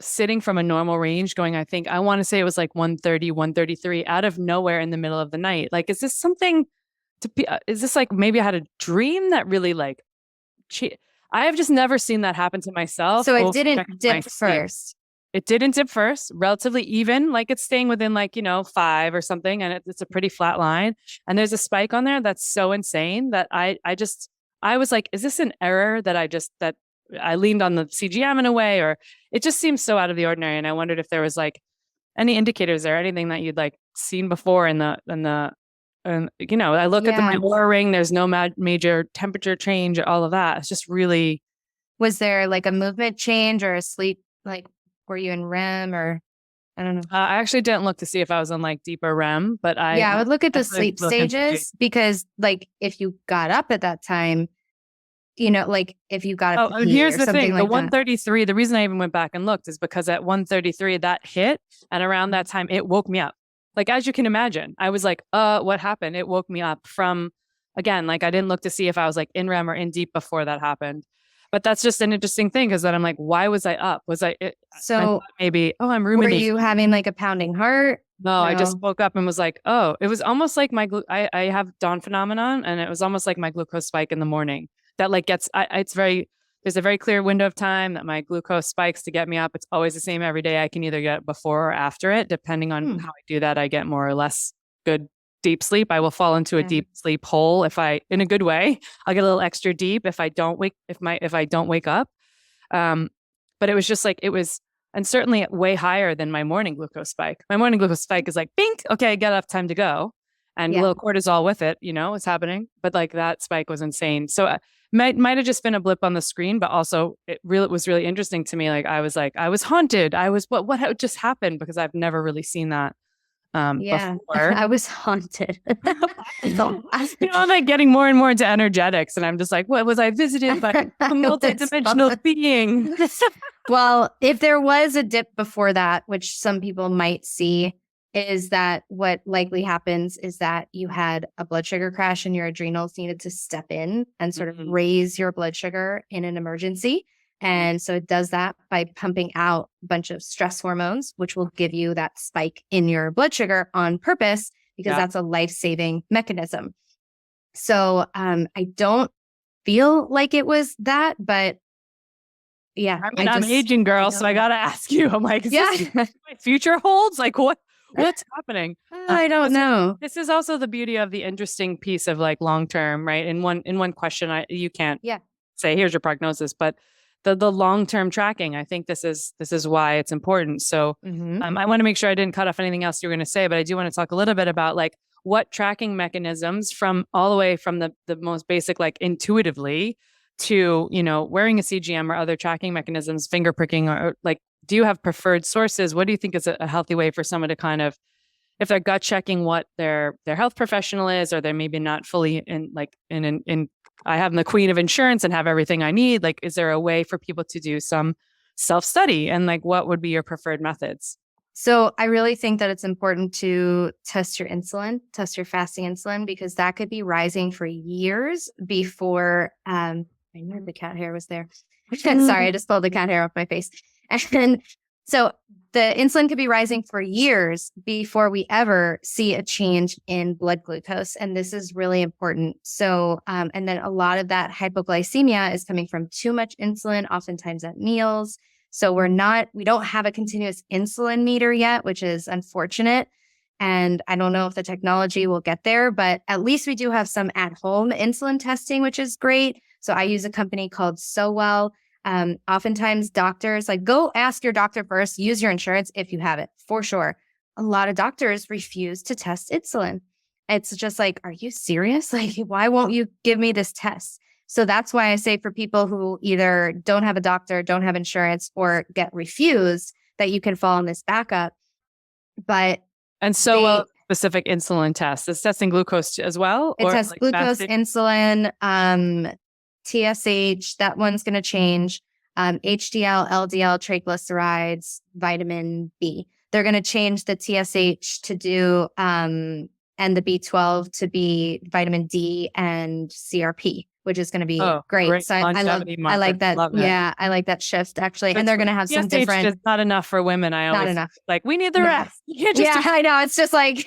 sitting from a normal range going, I want to say it was like 130, 133 out of nowhere in the middle of the night. Like, is this something to be, is this like, maybe I had a dream that really like, I have just never seen that happen to myself. So it didn't dip first. it didn't dip first, relatively even, like it's staying within like, 5 or something. And it's a pretty flat line. And there's a spike on there that's so insane that I was like, is this an error that I leaned on the CGM in a way, or it just seems so out of the ordinary. And I wondered if there was like any indicators or anything that you'd like seen before and I look at my Oura ring, there's no major temperature change, all of that. It's just really. Was there like a movement change or a sleep, like were you in REM or I don't know? I actually didn't look to see if I was on like deeper REM, but I would look at the sleep stages because like if you got up at that time, like if you got up. Oh, and here's the thing: like the 133. The reason I even went back and looked is because at 133 that hit, and around that time it woke me up. Like as you can imagine, I was like, what happened? It woke me up from, again, like I didn't look to see if I was like in REM or in deep before that happened. But that's just an interesting thing because then I'm like, why was I up? So maybe, I'm ruminating. Were you having like a pounding heart? No, I just woke up and was like, it was almost like I have dawn phenomenon, and it was almost like my glucose spike in the morning that like there's a very clear window of time that my glucose spikes to get me up. It's always the same every day. I can either get it before or after it, depending on how I do that. I get more or less good deep sleep. I will fall into a deep sleep hole in a good way. I'll get a little extra deep if I don't wake up. But it was just like and certainly way higher than my morning glucose spike. My morning glucose spike is like, bink, okay, get up, time to go. And a little cortisol with it, what's happening. But like that spike was insane. So might have just been a blip on the screen, but also it was really interesting to me. Like I was haunted. What just happened? Because I've never really seen that before. I was haunted. I'm like getting more and more into energetics, and I'm just like, what was I visited by a multidimensional being? Well, if there was a dip before that, which some people might see, is that what likely happens is that you had a blood sugar crash and your adrenals needed to step in and sort of raise your blood sugar in an emergency. And so it does that by pumping out a bunch of stress hormones, which will give you that spike in your blood sugar on purpose, because that's a life-saving mechanism. So I don't feel like it was that, but yeah. I'm aging, girl, so I got to ask you. I'm like, is this what my future holds? Like what's happening? I don't know. This is also the beauty of the interesting piece of like long-term, right? In one question, you can't say, here's your prognosis, but the long-term tracking, I think this is why it's important. So I want to make sure I didn't cut off anything else you were going to say, but I do want to talk a little bit about like what tracking mechanisms from all the way from the most basic, like intuitively to, wearing a CGM or other tracking mechanisms, finger pricking, or like, do you have preferred sources? What do you think is a healthy way for someone to kind of, if they're gut checking what their health professional is, or they're maybe not fully in I have the queen of insurance and have everything I need. Like, is there a way for people to do some self-study, and like, what would be your preferred methods? So I really think that it's important to test your insulin, test your fasting insulin, because that could be rising for years before, I knew the cat hair was there. Sorry, I just pulled the cat hair off my face. And so the insulin could be rising for years before we ever see a change in blood glucose. And this is really important. So, and then a lot of that hypoglycemia is coming from too much insulin, oftentimes at meals. So we don't have a continuous insulin meter yet, which is unfortunate. And I don't know if the technology will get there, but at least we do have some at-home insulin testing, which is great. So I use a company called SoWell. Oftentimes doctors, like, go ask your doctor first, use your insurance if you have it, for sure. A lot of doctors refuse to test insulin. It's just like, are you serious? Like, why won't you give me this test? So that's why I say for people who either don't have a doctor, don't have insurance, or get refused, that you can fall on this backup. And so specific insulin test. It's testing glucose as well? It tests glucose, insulin, TSH, that one's going to change. HDL, LDL, triglycerides, vitamin B. They're going to change the TSH to do, and the B12 to be vitamin D and CRP, which is going to be great. So I like that. Yeah, I like that shift actually. And they're going to have some different. It's not enough for women. Not enough. Like, we need the rest. I know. It's just like,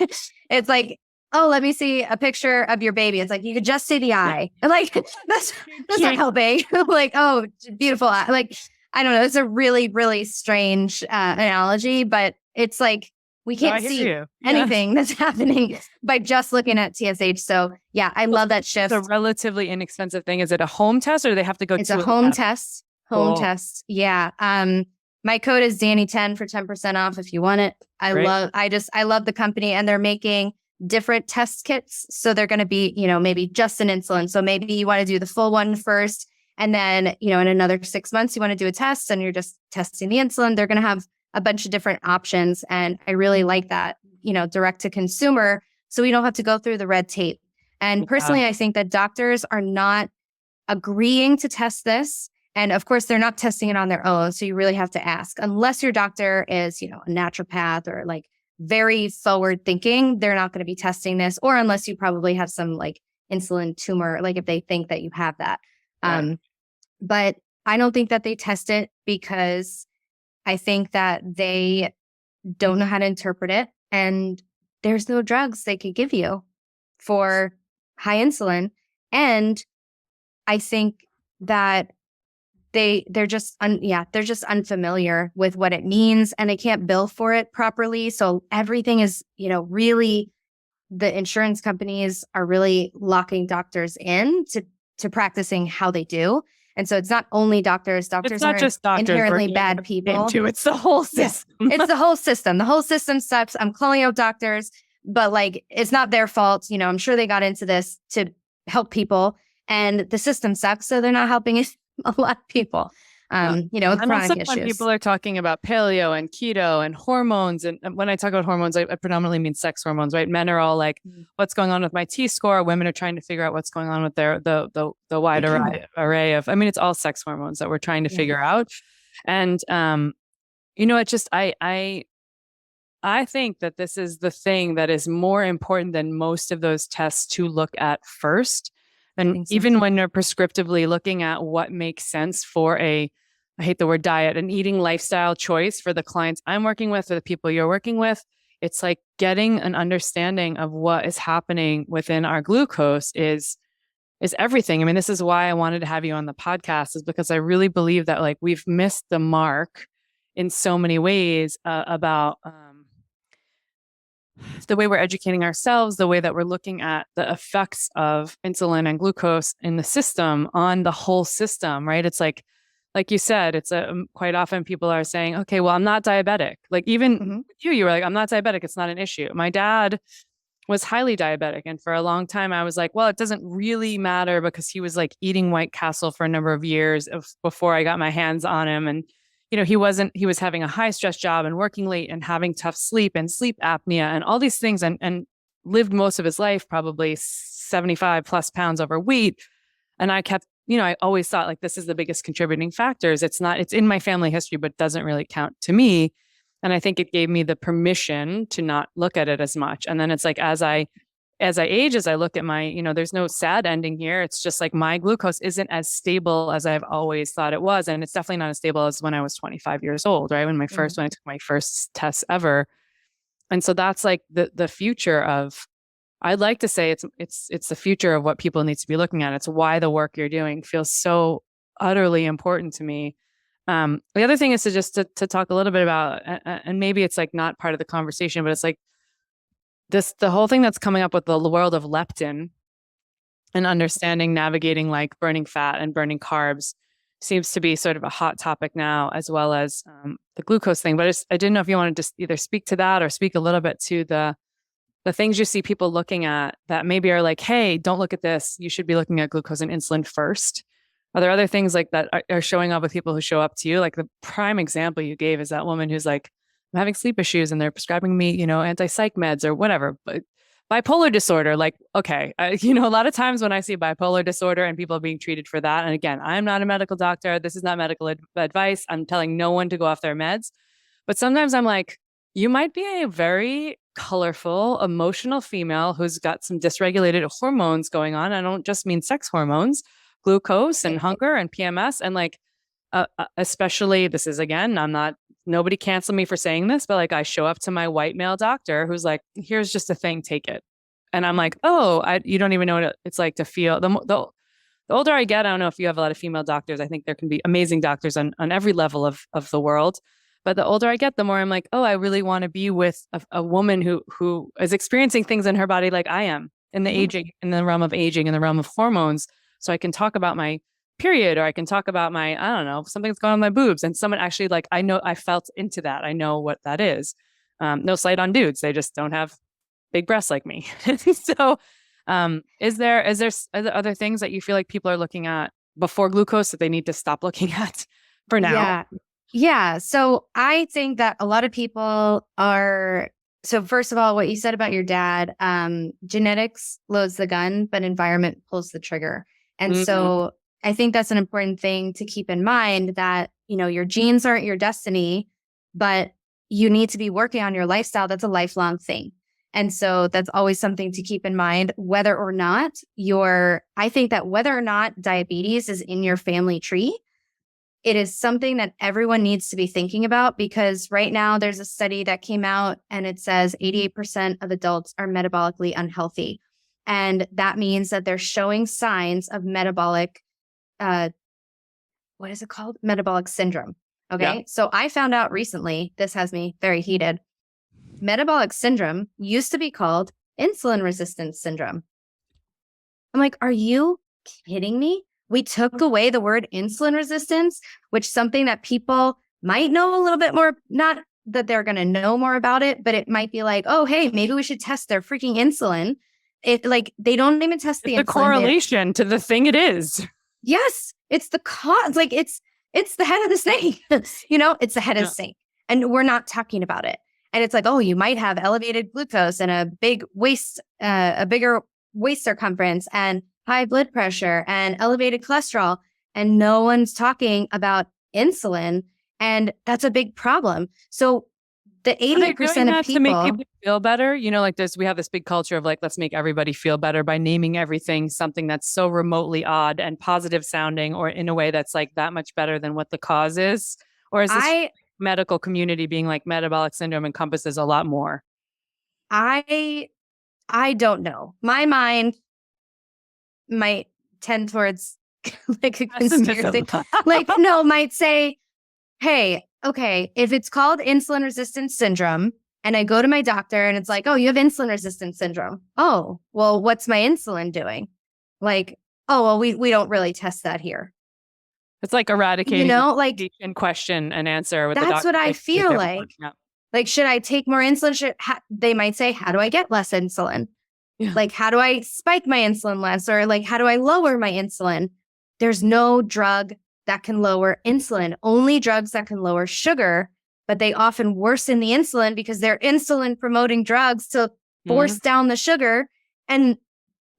oh, let me see a picture of your baby. It's like, you could just see the eye. Like, that's not helping. Like, oh, beautiful eye. Like, I don't know. It's a really, really strange analogy, but it's like we can't see anything that's happening by just looking at TSH. So yeah, I love that shift. It's a relatively inexpensive thing. Is it a home test or do they have to go to It's a home test? Home test. Yeah. My code is Dani10 for 10% off if you want it. I love the company, and they're making different test kits. So they're going to be, maybe just an insulin. So maybe you want to do the full one first. And then, in another 6 months, you want to do a test and you're just testing the insulin. They're going to have a bunch of different options. And I really like that, direct to consumer. So we don't have to go through the red tape. And personally, I think that doctors are not agreeing to test this. And of course, they're not testing it on their own. So you really have to ask, unless your doctor is, a naturopath or like very forward thinking, they're not going to be testing this, or unless you probably have some like insulin tumor, like if they think that you have that. But I don't think that they test it because I think that they don't know how to interpret it. And there's no drugs they could give you for high insulin. And I think that they're just unfamiliar with what it means, and they can't bill for it properly. So everything is, really, the insurance companies are really locking doctors in to practicing how they do. And so it's not only doctors. Doctors are just inherently bad people. It's the whole system. It's the whole system. The whole system sucks. I'm calling out doctors, but like, it's not their fault. I'm sure they got into this to help people, and the system sucks. So they're not helping a lot of people. With chronic issues. When people are talking about paleo and keto and hormones, and when I talk about hormones, I predominantly mean sex hormones, right? Men are all like, what's going on with my T-score? Women are trying to figure out what's going on with the wide array of, it's all sex hormones that we're trying to figure out. And, it's just, I think that this is the thing that is more important than most of those tests to look at first. And even when they're prescriptively looking at what makes sense for I hate the word diet, an eating lifestyle choice for the clients I'm working with or the people you're working with, it's like getting an understanding of what is happening within our glucose is everything. This is why I wanted to have you on the podcast, is because I really believe that like we've missed the mark in so many ways about the way we're educating ourselves, the way that we're looking at the effects of insulin and glucose in the system on the whole system, right? It's like you said, it's quite often people are saying, okay, well, I'm not diabetic. Like even you were like, I'm not diabetic. It's not an issue. My dad was highly diabetic. And for a long time, I was like, well, it doesn't really matter, because he was like eating White Castle for a number of years before I got my hands on him. And he was having a high stress job and working late and having tough sleep and sleep apnea and all these things, and lived most of his life probably 75 plus pounds overweight. And I kept, I always thought like this is the biggest contributing factors. It's in my family history, but doesn't really count to me. And I think it gave me the permission to not look at it as much. And then it's like, as I age, as I look at my, there's no sad ending here. It's just like my glucose isn't as stable as I've always thought it was. And it's definitely not as stable as when I was 25 years old, right? When I took my first test ever. And so that's like the future of, I'd like to say it's the future of what people need to be looking at. It's why the work you're doing feels so utterly important to me. The other thing is to talk a little bit about, and maybe it's like not part of the conversation, but it's like, the whole thing that's coming up with the world of leptin and understanding, navigating like burning fat and burning carbs seems to be sort of a hot topic now, as well as the glucose thing. But I didn't know if you wanted to either speak to that or speak a little bit to the things you see people looking at that maybe are like, hey, don't look at this. You should be looking at glucose and insulin first. Are there other things like that are showing up with people who show up to you? Like the prime example you gave is that woman who's like, I'm having sleep issues and they're prescribing me, anti-psych meds or whatever. But bipolar disorder, like, okay, a lot of times when I see bipolar disorder and people are being treated for that, and again, I'm not a medical doctor. This is not medical advice. I'm telling no one to go off their meds. But sometimes I'm like, you might be a very colorful, emotional female who's got some dysregulated hormones going on. I don't just mean sex hormones, glucose and hunger and PMS. And like, especially, this is again, nobody cancel me for saying this, but like I show up to my white male doctor who's like, here's just a thing, take it. And I'm like, oh, you don't even know what it's like to feel. The the older I get, I don't know if you have a lot of female doctors. I think there can be amazing doctors on every level of the world. But the older I get, the more I'm like, oh, I really want to be with a woman who is experiencing things in her body like I am in the aging, in the realm of aging, in the realm of hormones. So I can talk about my period, or I can talk about my, I don't know, something that's going on in my boobs. And someone actually like, I know I felt into that. I know what that is. No slight on dudes. They just don't have big breasts like me. So is there other things that you feel like people are looking at before glucose that they need to stop looking at for now? Yeah. Yeah. So I think that a lot of people are. So first of all, what you said about your dad, genetics loads the gun, but environment pulls the trigger. And so I think that's an important thing to keep in mind, that, your genes aren't your destiny, but you need to be working on your lifestyle. That's a lifelong thing. And so that's always something to keep in mind, whether or not I think that whether or not diabetes is in your family tree, it is something that everyone needs to be thinking about, because right now there's a study that came out and it says 88% of adults are metabolically unhealthy. And that means that they're showing signs of metabolic, what is it called? Metabolic syndrome. Okay. Yeah. So I found out recently, this has me very heated. Metabolic syndrome used to be called insulin resistance syndrome. I'm like, are you kidding me? We took away the word insulin resistance, which something that people might know a little bit more, not that they're going to know more about it, but it might be like, oh, hey, maybe we should test their freaking insulin. They don't even test the insulin. The correlation to the thing it is. Yes, it's the cause. Like it's the head of the snake. It's the head of the snake, and we're not talking about it. And it's like, oh, you might have elevated glucose and a bigger waist circumference and high blood pressure and elevated cholesterol. And no one's talking about insulin. And that's a big problem. So the 80% of people to make people feel better, we have this big culture of like, let's make everybody feel better by naming everything something that's so remotely odd and positive sounding, or in a way that's like that much better than what the cause is. Or is this medical community being like metabolic syndrome encompasses a lot more? I don't know. My mind might tend towards like a conspiracy. Might say, hey, okay, if it's called insulin resistance syndrome and I go to my doctor and it's like, oh, you have insulin resistance syndrome. Oh, well, what's my insulin doing? Like, oh, well, we don't really test that here. It's like eradicating, question and answer. With that's what I feel like. Yeah. Like, should I take more insulin? They might say, how do I get less insulin? Yeah. Like, how do I spike my insulin less? Or like, how do I lower my insulin? There's no drug that can lower insulin, only drugs that can lower sugar, but they often worsen the insulin because they're insulin promoting drugs to force down the sugar. And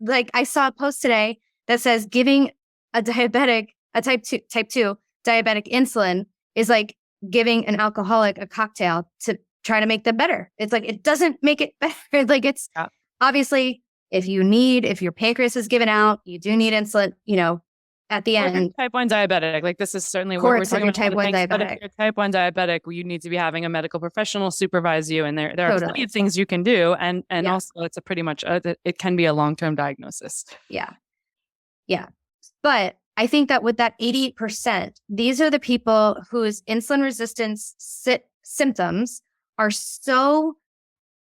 like, I saw a post today that says giving a diabetic, a type 2 diabetic insulin is like giving an alcoholic a cocktail to try to make them better. It's like, it doesn't make it better. Like it's obviously if your pancreas is given out, you do need insulin, at the end. Type 1 diabetic. Like this is certainly what we're talking about. Type 1 diabetic. But if you're type 1 diabetic, you need to be having a medical professional supervise you. And there are plenty of things you can do. And also it's it can be a long-term diagnosis. Yeah. Yeah. But I think that with that 88%, these are the people whose insulin resistance symptoms are so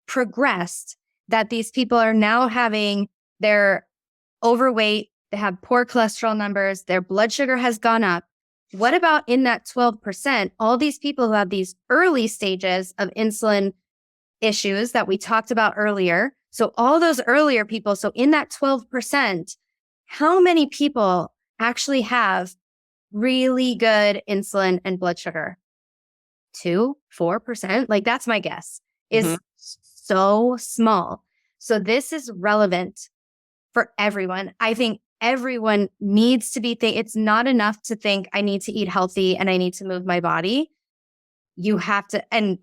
progressed that these people are now they're overweight, they have poor cholesterol numbers, their blood sugar has gone up. What about in that 12%, all these people who have these early stages of insulin issues that we talked about earlier? So all those earlier people, so in that 12%, how many people actually have really good insulin and blood sugar? 2-4%? Like that's my guess, is so small. So this is relevant for everyone. I think everyone needs to be it's not enough to think I need to eat healthy and I need to move my body. You have to, and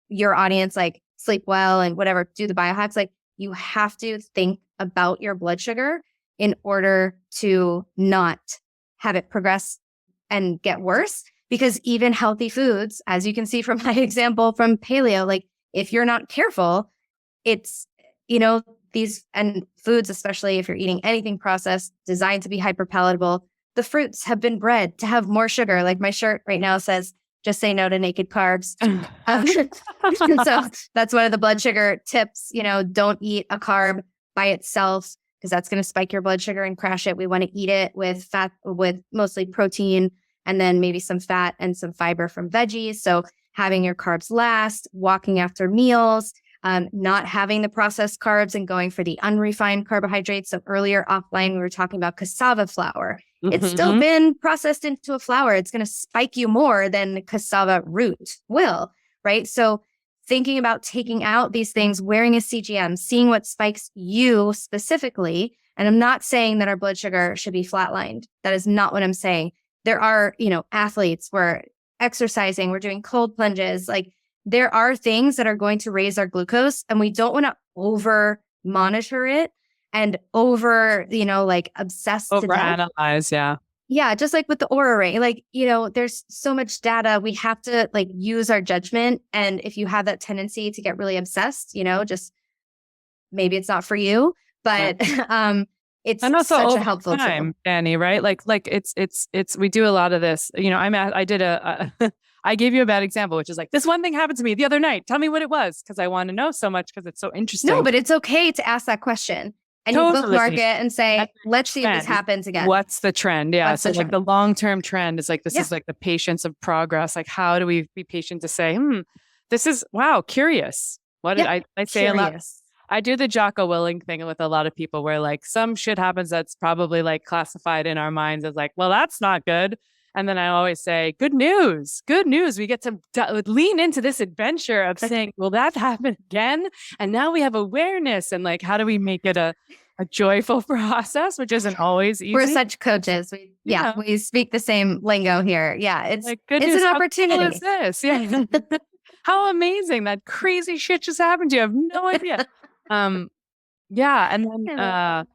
your audience, like sleep well and whatever, do the biohacks. Like you have to think about your blood sugar in order to not have it progress and get worse. Because even healthy foods, as you can see from my example from paleo, like if you're not careful, it's, these and foods, especially if you're eating anything processed, designed to be hyper palatable, the fruits have been bred to have more sugar. Like my shirt right now says, just say no to naked carbs. So that's one of the blood sugar tips. Don't eat a carb by itself because that's going to spike your blood sugar and crash it. We want to eat it with fat, with mostly protein, and then maybe some fat and some fiber from veggies. So having your carbs last, walking after meals, not having the processed carbs and going for the unrefined carbohydrates. So earlier offline, we were talking about cassava flour. It's still been processed into a flour. It's going to spike you more than the cassava root will, right? So thinking about taking out these things, wearing a CGM, seeing what spikes you specifically. And I'm not saying that our blood sugar should be flatlined. That is not what I'm saying. There are, athletes, we're exercising, we're doing cold plunges. Like there are things that are going to raise our glucose, and we don't want to over monitor it and over, obsess to death. Overanalyze, yeah. Yeah, just like with the Oura ring, there's so much data. We have to use our judgment. And if you have that tendency to get really obsessed, just maybe it's not for you, but it's such a helpful tool. Dani, right? Like it's we do a lot of this. I gave you a bad example, which is like this one thing happened to me the other night. Tell me what it was, because I want to know so much because it's so interesting. No, but it's okay to ask that question. And you bookmark it and say, let's see if this happens again. What's the trend? Yeah. So like the long-term trend is like, this is like the patience of progress. Like, how do we be patient to say, this is, wow, curious. What did I say? A lot. I do the Jocko Willing thing with a lot of people where like some shit happens that's probably like classified in our minds as like, well, that's not good. And then I always say, good news. We get to lean into this adventure of saying, well, that happened again. And now we have awareness. And like, how do we make it a joyful process, which isn't always easy? We're such coaches. We speak the same lingo here. Yeah, it's like, it's an opportunity. How cool is this? Yeah. How amazing. That crazy shit just happened to you. I have no idea. Yeah. And then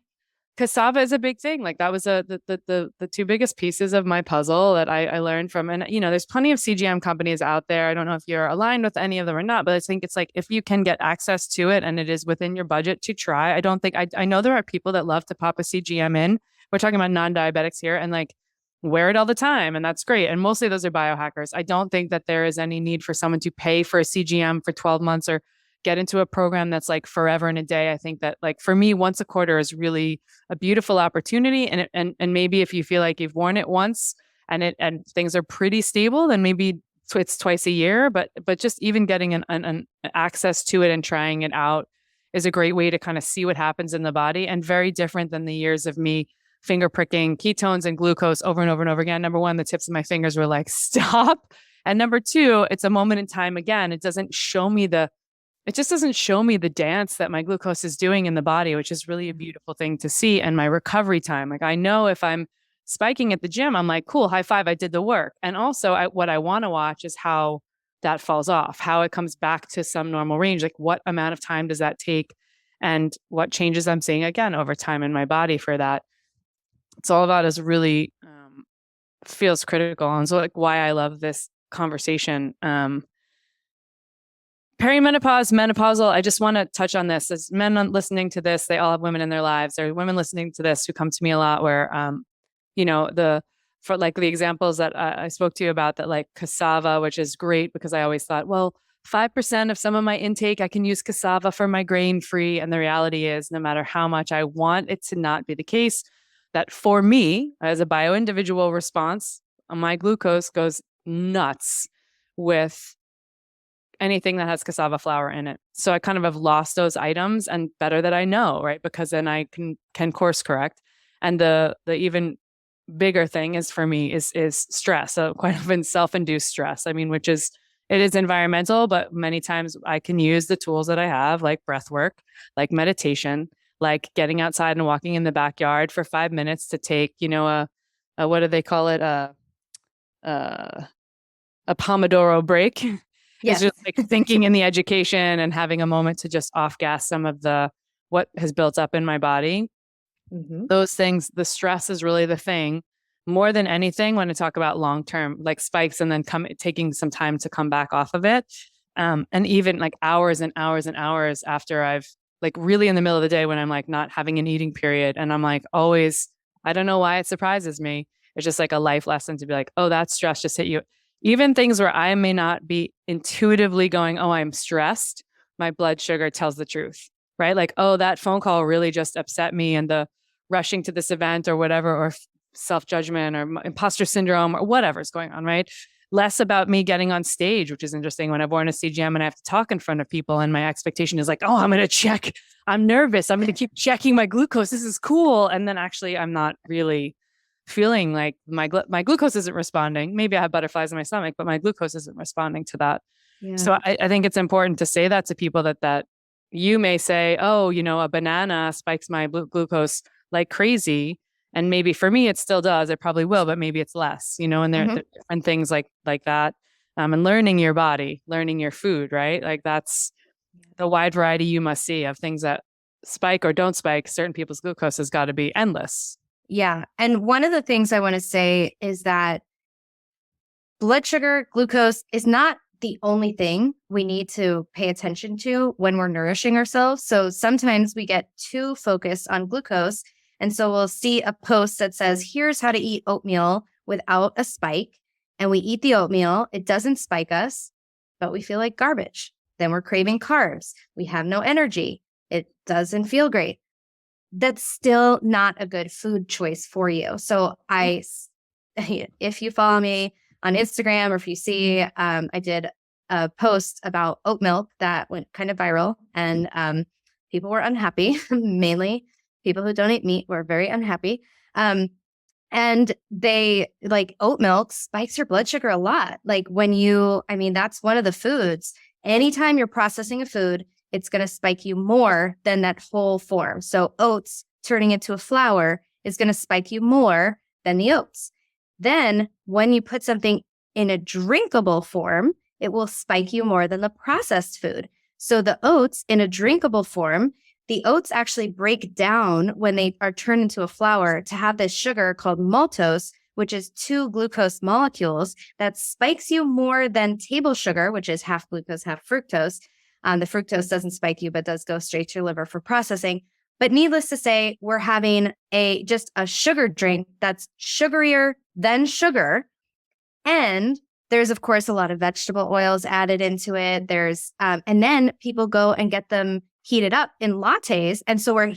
cassava is a big thing. Like that was the two biggest pieces of my puzzle that I learned from. And, there's plenty of CGM companies out there. I don't know if you're aligned with any of them or not, but I think it's like, if you can get access to it and it is within your budget to try, I know there are people that love to pop a CGM in. We're talking about non-diabetics here and like wear it all the time. And that's great. And mostly those are biohackers. I don't think that there is any need for someone to pay for a CGM for 12 months or get into a program that's like forever and a day. I think that like for me, once a quarter is really a beautiful opportunity. And maybe if you feel like you've worn it once and things are pretty stable, then maybe it's twice a year. But just even getting an access to it and trying it out is a great way to kind of see what happens in the body, and very different than the years of me finger pricking ketones and glucose over and over and over again. Number one, the tips of my fingers were like, stop. And number two, it's a moment in time again. It just doesn't show me the dance that my glucose is doing in the body, which is really a beautiful thing to see. And my recovery time. Like I know if I'm spiking at the gym, I'm like, cool, high five, I did the work. And also what I want to watch is how that falls off, how it comes back to some normal range. Like what amount of time does that take and what changes I'm seeing again over time in my body for that. It's all about is really feels critical. And so like why I love this conversation. Perimenopause, menopausal, I just want to touch on this. As men listening to this, they all have women in their lives. There are women listening to this who come to me a lot where, for like the examples that I spoke to you about, that like cassava, which is great because I always thought, well, 5% of some of my intake, I can use cassava for my grain free. And the reality is no matter how much I want it to not be the case, that for me as a bio-individual response, my glucose goes nuts with anything that has cassava flour in it. So I kind of have lost those items, and better that I know, right? Because then I can course correct. And the even bigger thing is for me is stress. So quite often self-induced stress. I mean, it is environmental, but many times I can use the tools that I have, like breath work, like meditation, like getting outside and walking in the backyard for 5 minutes to take, a what do they call it? A Pomodoro break. Yes. It's just like thinking in the education and having a moment to just off gas some of what has built up in my body. Mm-hmm. Those things, the stress is really the thing more than anything when I talk about long-term like spikes and then taking some time to come back off of it. And even like hours and hours and hours after I've like really in the middle of the day when I'm like not having an eating period. And I'm like always, I don't know why it surprises me. It's just like a life lesson to be like, oh, that stress just hit you. Even things where I may not be intuitively going, oh, I'm stressed, my blood sugar tells the truth, right? Like, oh, that phone call really just upset me, and the rushing to this event or whatever, or self-judgment or imposter syndrome or whatever's going on, right? Less about me getting on stage, which is interesting when I've worn a CGM and I have to talk in front of people. And my expectation is like, oh, I'm going to check. I'm nervous. I'm going to keep checking my glucose. This is cool. And then actually I'm not really feeling like my glucose isn't responding. Maybe I have butterflies in my stomach, but my glucose isn't responding to that. Yeah. So I think it's important to say that to people that you may say, oh, a banana spikes my glucose like crazy. And maybe for me, it still does. It probably will, but maybe it's less, and there are different things like that. And learning your body, learning your food, right? Like that's the wide variety you must see of things that spike or don't spike. Certain people's glucose has got to be endless. Yeah. And one of the things I want to say is that blood sugar, glucose is not the only thing we need to pay attention to when we're nourishing ourselves. So sometimes we get too focused on glucose. And so we'll see a post that says, here's how to eat oatmeal without a spike. And we eat the oatmeal. It doesn't spike us, but we feel like garbage. Then we're craving carbs. We have no energy. It doesn't feel great. That's still not a good food choice for you. So if you follow me on Instagram, or if you see, I did a post about oat milk that went kind of viral, and people were unhappy, mainly people who don't eat meat were very unhappy. And they like oat milk spikes your blood sugar a lot. Like that's one of the foods. Anytime you're processing a food, it's going to spike you more than that whole form. So oats turning into a flour is going to spike you more than the oats. Then when you put something in a drinkable form, it will spike you more than the processed food. So the oats in a drinkable form, the oats actually break down when they are turned into a flour to have this sugar called maltose, which is 2 glucose molecules that spikes you more than table sugar, which is half glucose, half fructose. The fructose doesn't spike you, but does go straight to your liver for processing. But needless to say, we're having just a sugar drink that's sugarier than sugar. And there's, of course, a lot of vegetable oils added into it. And then people go and get them heated up in lattes. And so we're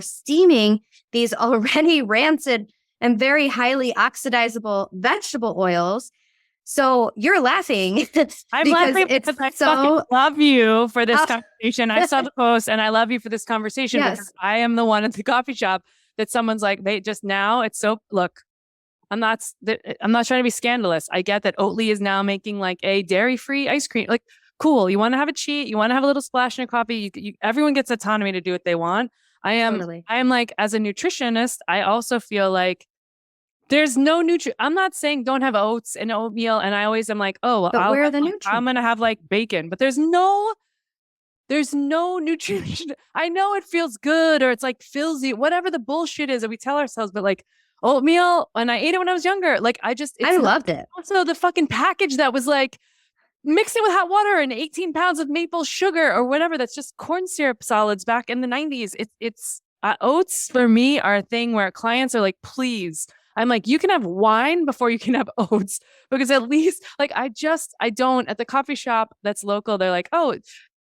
steaming these already rancid and very highly oxidizable vegetable oils. So you're laughing. I'm laughing because I fucking love you for this conversation. I saw the post and I love you for this conversation because I am the one at the coffee shop that someone's like, look, I'm not trying to be scandalous. I get that Oatly is now making like a dairy-free ice cream. Like, cool. You want to have a cheat. You want to have a little splash in your coffee. Everyone gets autonomy to do what they want. I am like, as a nutritionist, I also feel like there's no I'm not saying don't have oats and oatmeal. And I always am like, oh, but where are the nutrients? I'm going to have like bacon, but there's no nutrition. I know it feels good or it's like fills you, whatever the bullshit is that we tell ourselves, but like oatmeal, and I ate it when I was younger. Like I loved it. Also the fucking package that was like, mix it with hot water and 18 pounds of maple sugar or whatever. That's just corn syrup solids back in the 90s. It's oats for me are a thing where clients are like, please. I'm like, you can have wine before you can have oats, because at least like I don't at the coffee shop that's local. They're like, oh,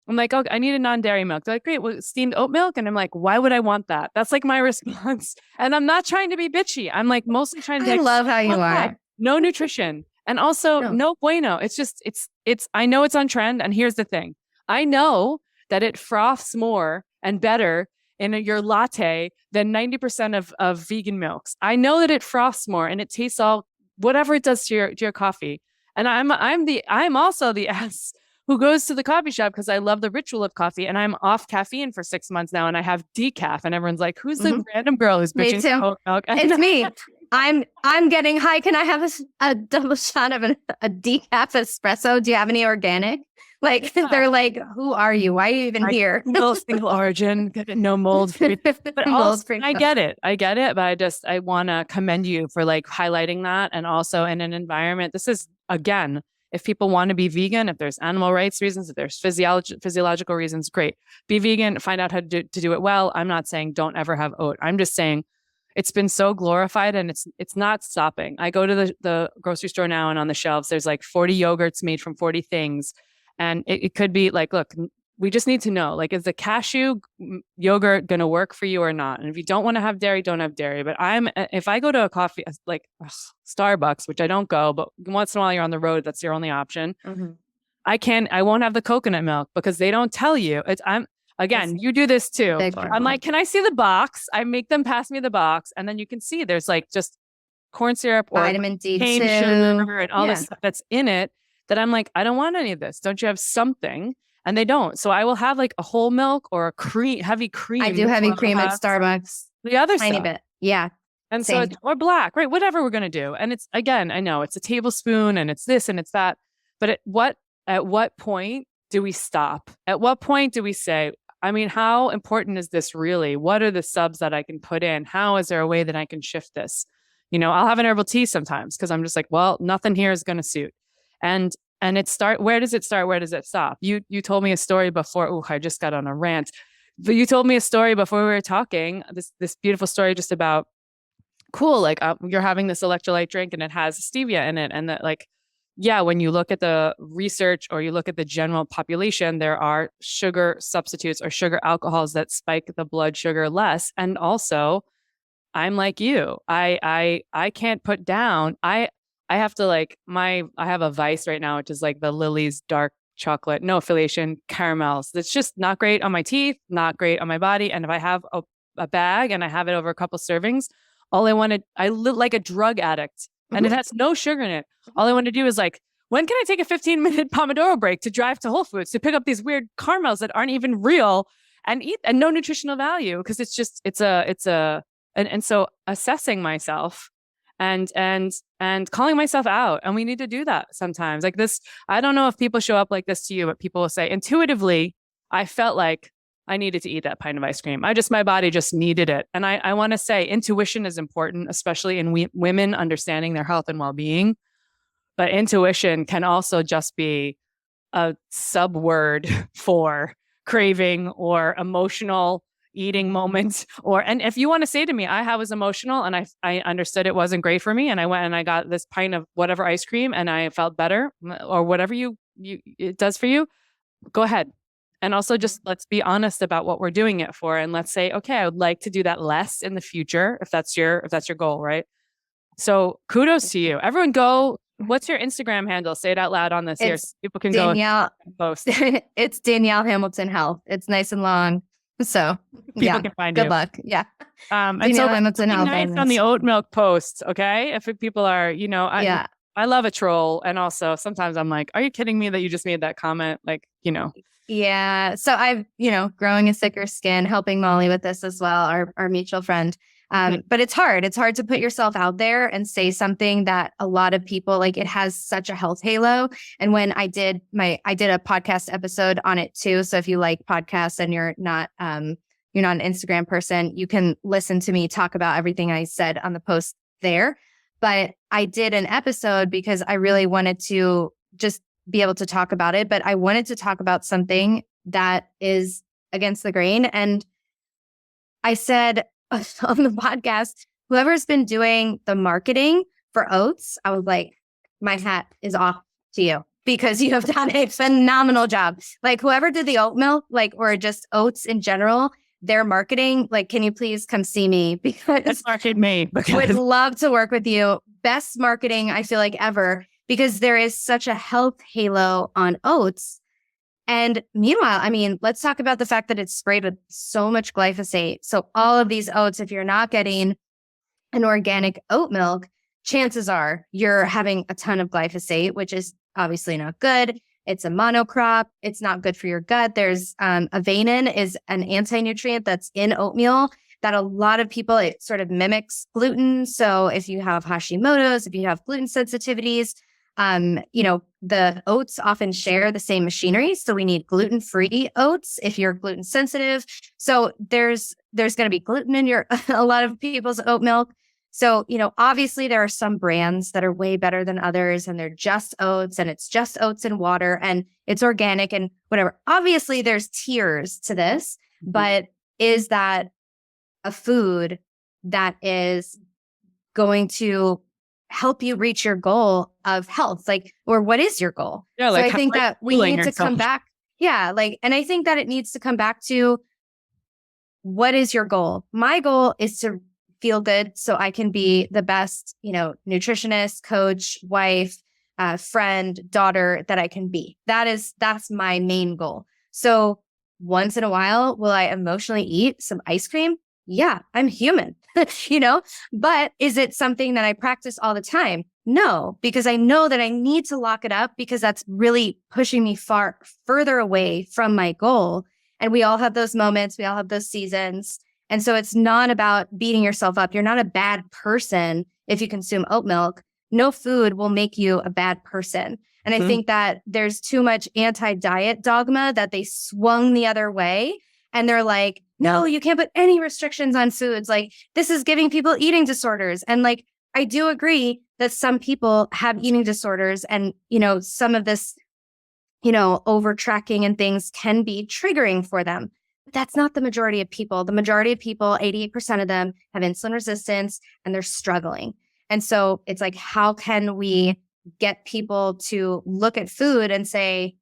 I'm like, oh, I need a non-dairy milk. They're like, great, well, steamed oat milk. And I'm like, why would I want that? That's like my response. And I'm not trying to be bitchy. I'm like mostly trying to. I love how you are. No nutrition. And also no bueno. It's just, I know it's on trend. And here's the thing. I know that it froths more and better in your latte than 90% of vegan milks. I know that it froths more and it tastes all, whatever it does to your coffee. And I'm also the ass who goes to the coffee shop because I love the ritual of coffee, and I'm off caffeine for 6 months now, and I have decaf, and everyone's like, who's the random girl who's bitching about milk? It's me. I'm getting high. Can I have a double shot of a decaf espresso? Do you have any organic? Like, they're like, who are you? Why are you even here? Single origin, no mold free. But also, I get it. But I want to commend you for like highlighting that. And also in an environment, this is, again, If people want to be vegan, if there's animal rights reasons, if there's physiological reasons, great. Be vegan, find out how to do it well. I'm not saying don't ever have oat. I'm just saying it's been so glorified and it's not stopping. I go to the grocery store now and on the shelves, there's like 40 yogurts made from 40 things. And it could be like, look, we just need to know, like, is the cashew yogurt going to work for you or not? And if you don't want to have dairy, don't have dairy. But if I go to a coffee, like Starbucks, which I don't go, but once in a while you're on the road, that's your only option. I won't have the coconut milk because they don't tell you. Again, you do this too. I'm like, can I see the box? I make them pass me the box. And then you can see there's like just corn syrup or vitamin D2 cane sugar and all this stuff that's in it that I'm like, I don't want any of this. Don't you have something? And they don't. So I will have like a whole milk or a heavy cream. I do heavy cream at Starbucks. The other tiny stuff. bit. Yeah. And same. so or black, right? Whatever we're going to do. And it's, again, I know it's a tablespoon and it's this and it's that. But at what point do we stop? At what point do we say, I mean, how important is this really? What are the subs that I can put in? How is there a way that I can shift this? You know, I'll have an herbal tea sometimes because I'm just like, well, nothing here is going to suit. And where does it start? Where does it stop? You told me a story before. Oh, I just got on a rant. But you told me a story before we were talking, this beautiful story just about, cool, like you're having this electrolyte drink and it has stevia in it. And that, like, yeah, when you look at the research or you look at the general population, there are sugar substitutes or sugar alcohols that spike the blood sugar less. And also, I'm like you. I can't put down. I have to I have a vice right now, which is like the Lily's dark chocolate, no affiliation, caramels. It's just not great on my teeth, not great on my body. And if I have a bag and I have it over a couple servings, I live like a drug addict and it has no sugar in it. All I want to do is like, when can I take a 15-minute Pomodoro break to drive to Whole Foods to pick up these weird caramels that aren't even real and eat and no nutritional value? Because and so assessing myself and calling myself out. And we need to do that sometimes. Like this, I don't know if people show up like this to you, but people will say, intuitively, I felt like I needed to eat that pint of ice cream. My body just needed it. And I want to say intuition is important, especially in women understanding their health and well-being. But intuition can also just be a sub word for craving or emotional eating moments. And if you want to say to me, I was emotional and I understood it wasn't great for me, and I went and I got this pint of whatever ice cream and I felt better, or whatever it does for you, go ahead. And also just let's be honest about what we're doing it for. And let's say, okay, I would like to do that less in the future if that's your goal, right? So kudos to you. Everyone go, what's your Instagram handle? Say it out loud on this here. So people can Danielle, go post. It's Danielle Hamilton Health. It's nice and long. So people can find good you. luck. Yeah. And so nice on the oat milk posts. Okay. If people are, I love a troll. And also sometimes I'm like, are you kidding me that you just made that comment? Like, Yeah. So I've, growing a thicker skin, helping Molly with this as well, our mutual friend. But it's hard. It's hard to put yourself out there and say something that a lot of people, like, it has such a health halo. And when I did a podcast episode on it too. So if you like podcasts and you're not an Instagram person, you can listen to me talk about everything I said on the post there. But I did an episode because I really wanted to just be able to talk about it. But I wanted to talk about something that is against the grain. And I said on the podcast, whoever's been doing the marketing for oats, I was like, my hat is off to you because you have done a phenomenal job. Like whoever did the oat milk, or just oats in general, their marketing, can you please come see me? Because market me. Would love to work with you. Best marketing, I feel like, ever, because there is such a health halo on oats. And meanwhile, let's talk about the fact that it's sprayed with so much glyphosate. So all of these oats, if you're not getting an organic oat milk, chances are you're having a ton of glyphosate, which is obviously not good. It's a monocrop. It's not good for your gut. There's avenin is an anti-nutrient that's in oatmeal that a lot of people, it sort of mimics gluten. So if you have Hashimoto's, if you have gluten sensitivities, the oats often share the same machinery. So we need gluten-free oats if you're gluten sensitive. So there's going to be gluten in a lot of people's oat milk. So, obviously there are some brands that are way better than others, and they're just oats, and it's just oats and water, and it's organic and whatever. Obviously there's tiers to this, but is that a food that is going to help you reach your goal of health? Or what is your goal? Yeah, So I think that we need to come back. Yeah. And I think that it needs to come back to, what is your goal? My goal is to feel good so I can be the best, nutritionist, coach, wife, friend, daughter that I can be. That's my main goal. So once in a while, will I emotionally eat some ice cream? Yeah, I'm human, but is it something that I practice all the time? No, because I know that I need to lock it up, because that's really pushing me further away from my goal. And we all have those moments. We all have those seasons. And so it's not about beating yourself up. You're not a bad person if you consume oat milk. No food will make you a bad person. And I think that there's too much anti-diet dogma that they swung the other way. And they're like, no, you can't put any restrictions on foods. Like, this is giving people eating disorders. And I do agree that some people have eating disorders, and, some of this, over tracking and things can be triggering for them. But that's not the majority of people. The majority of people, 88% of them, have insulin resistance and they're struggling. And so it's like, how can we get people to look at food and say,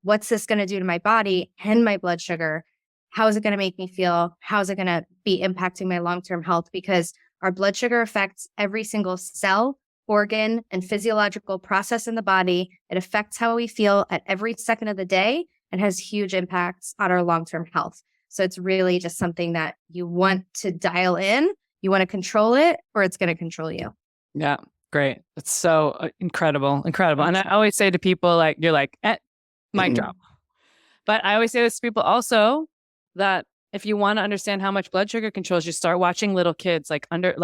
what's this going to do to my body and my blood sugar? How is it going to make me feel? How is it going to be impacting my long-term health? Because our blood sugar affects every single cell, organ, and physiological process in the body. It affects how we feel at every second of the day and has huge impacts on our long-term health. So it's really just something that you want to dial in, you want to control it, or it's going to control you. Yeah, great. It's so incredible. And I always say to people, mic drop. But I always say this to people also, that if you want to understand how much blood sugar controls you, start watching little kids under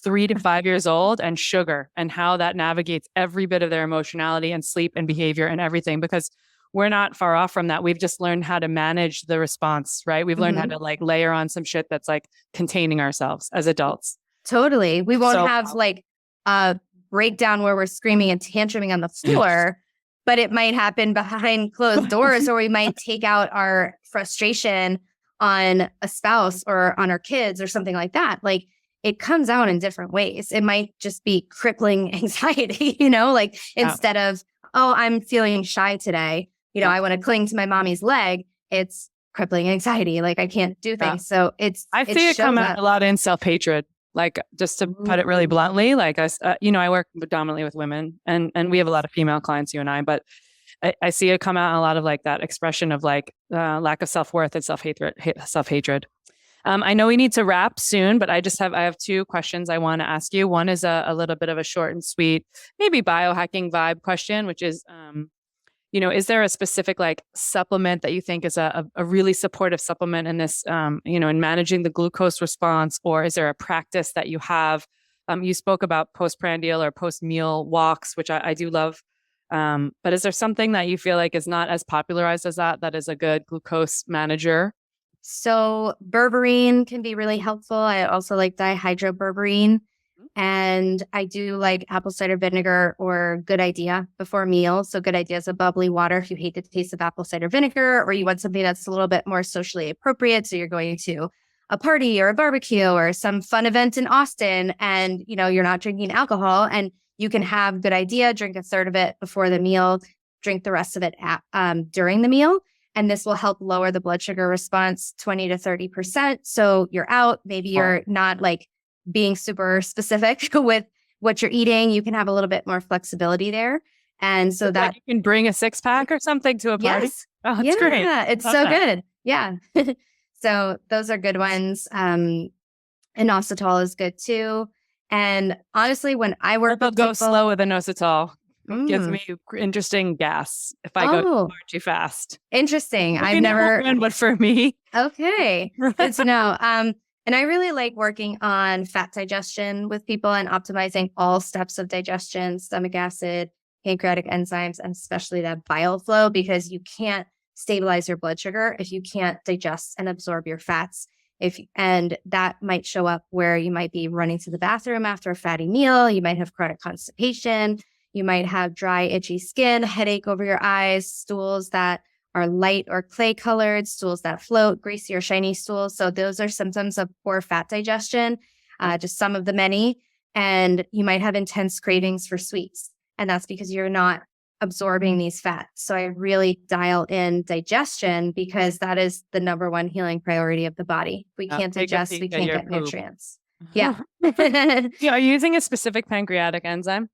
3 to 5 years old, and sugar, and how that navigates every bit of their emotionality and sleep and behavior and everything, because we're not far off from that. We've just learned how to manage the response, right? We've learned how to layer on some shit that's containing ourselves as adults. Totally. We won't have a breakdown where we're screaming and tantruming on the floor, but it might happen behind closed doors, or we might take out our frustration on a spouse or on our kids or something like that. It comes out in different ways. It might just be crippling anxiety, instead of, oh, I'm feeling shy today. I want to cling to my mommy's leg. It's crippling anxiety. I can't do things. So I see it come out a lot in self-hatred. Just to put it really bluntly, I work predominantly with women, and we have a lot of female clients, you and I, but I see it come out in a lot of that expression of lack of self-worth and self-hatred. I know we need to wrap soon, but I have 2 questions I want to ask you. One is a little bit of a short and sweet, maybe biohacking vibe question, which is, is there a specific supplement that you think is a really supportive supplement in this, in managing the glucose response, or is there a practice that you have? You spoke about postprandial or post-meal walks, which I do love. But is there something that you feel is not as popularized as that is a good glucose manager? So berberine can be really helpful. I also like dihydroberberine, and I do like apple cider vinegar or Good Idea before meals. So Good Idea is a bubbly water if you hate the taste of apple cider vinegar, or you want something that's a little bit more socially appropriate. So you're going to a party or a barbecue or some fun event in Austin, and you're not drinking alcohol, and you can have Good Idea, drink a third of it before the meal, drink the rest of it during the meal. And this will help lower the blood sugar response 20 to 30%. So you're out, maybe you're not being super specific with what you're eating. You can have a little bit more flexibility there. And so that you can bring a 6-pack or something to a party. Yes. Oh, that's great. Yeah, it's so good. Yeah. So those are good ones. Inositol is good too. And honestly, when I work with go slow with inositol. It gives me interesting gas if I go too fast. Interesting. I've never. But for me. Okay. Good to know. And I really like working on fat digestion with people and optimizing all steps of digestion, stomach acid, pancreatic enzymes, and especially that bile flow, because you can't stabilize your blood sugar if you can't digest and absorb your fats. And that might show up where you might be running to the bathroom after a fatty meal. You might have chronic constipation. You might have dry, itchy skin, headache over your eyes, stools that are light or clay colored, stools that float, greasy or shiny stools. So those are symptoms of poor fat digestion, just some of the many. And you might have intense cravings for sweets. And that's because you're not absorbing these fats. So I really dial in digestion because that is the number one healing priority of the body. If we can't digest, we can't get nutrients. Yeah. Are you using a specific pancreatic enzyme?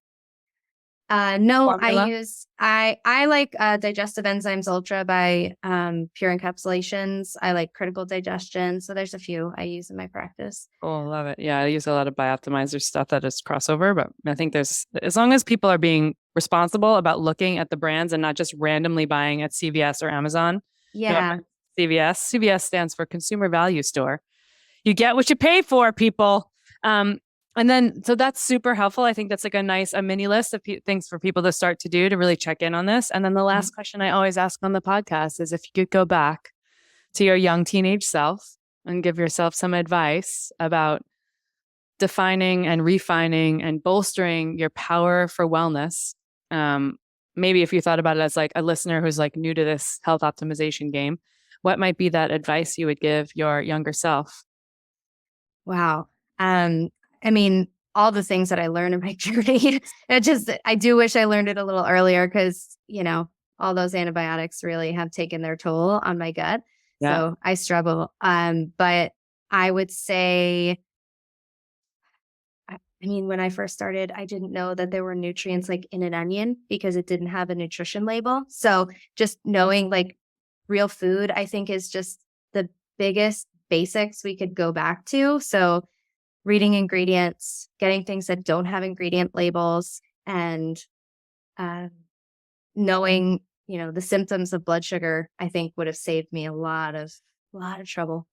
No, Formula? I like Digestive Enzymes Ultra by Pure Encapsulations. I like Critical Digestion. So there's a few I use in my practice. Oh, love it. Yeah, I use a lot of Bioptimizer stuff that is crossover, but I think there's, as long as people are being responsible about looking at the brands and not just randomly buying at CVS or Amazon. Yeah. CVS stands for Consumer Value Store. You get what you pay for, people. And then, so that's super helpful. I think that's like a mini list of things for people to start to do to really check in on this. And then the last question I always ask on the podcast is if you could go back to your young teenage self and give yourself some advice about defining and refining and bolstering your power for wellness. Maybe if you thought about it as like a listener who's like new to this health optimization game, what might be that advice you would give your younger self? Wow. I mean, all the things that I learned in my journey, I do wish I learned it a little earlier because, all those antibiotics really have taken their toll on my gut. Yeah. So I struggle. But I would say, when I first started, I didn't know that there were nutrients like in an onion because it didn't have a nutrition label. So just knowing like real food, I think is just the biggest basics we could go back to. So reading ingredients, getting things that don't have ingredient labels, and knowing, the symptoms of blood sugar, I think would have saved me a lot of trouble.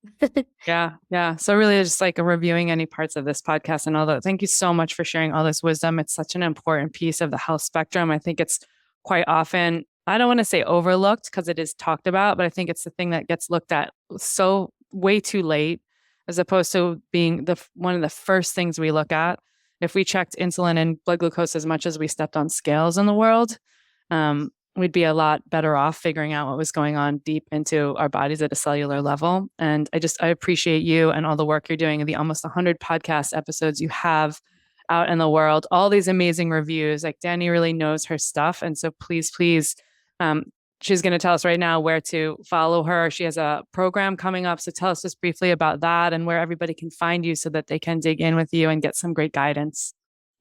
Yeah. So really just like reviewing any parts of this podcast and all that. Thank you so much for sharing all this wisdom. It's such an important piece of the health spectrum. I think it's quite often, I don't want to say overlooked because it is talked about, but I think it's the thing that gets looked at so way too late, as opposed to being one of the first things we look at. If we checked insulin and blood glucose as much as we stepped on scales in the world, we'd be a lot better off figuring out what was going on deep into our bodies at a cellular level. And I appreciate you and all the work you're doing and the almost 100 podcast episodes you have out in the world, all these amazing reviews. Like Dani really knows her stuff. And so please, she's going to tell us right now where to follow her. She has a program coming up. So tell us just briefly about that and where everybody can find you so that they can dig in with you and get some great guidance.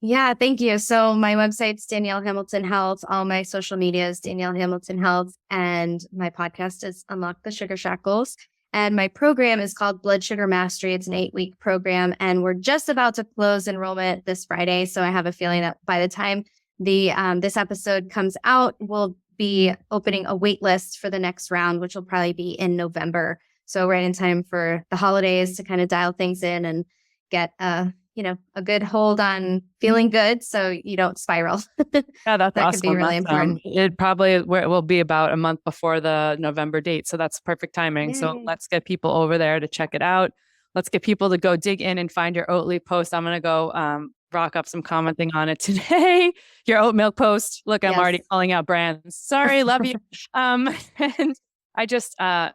Yeah, thank you. So my website's Danielle Hamilton Health. All my social media is Danielle Hamilton Health. And my podcast is Unlock the Sugar Shackles. And my program is called Blood Sugar Mastery. It's an 8-week program. And we're just about to close enrollment this Friday. So I have a feeling that by the time this episode comes out, we'll be opening a wait list for the next round, which will probably be in November. So right in time for the holidays to kind of dial things in and get a good hold on feeling good so you don't spiral. Yeah, that's that awesome. Could be really important. It will be about a month before the November date. So that's perfect timing. Yay. So let's get people over there to check it out. Let's get people to go dig in and find your Oatly post. I'm going to go rock up some commenting on it today. Your oat milk post. Look, I'm already calling out brands. Sorry, love you. And I just, I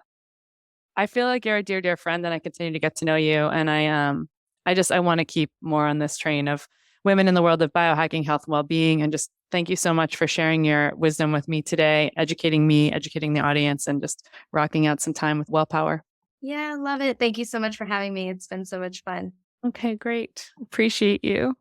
feel like you're a dear, dear friend and I continue to get to know you. And I want to keep more on this train of women in the world of biohacking, health, and well-being. And just thank you so much for sharing your wisdom with me today, educating me, educating the audience, and just rocking out some time with Wellpower. Yeah, love it. Thank you so much for having me. It's been so much fun. Okay, great. Appreciate you.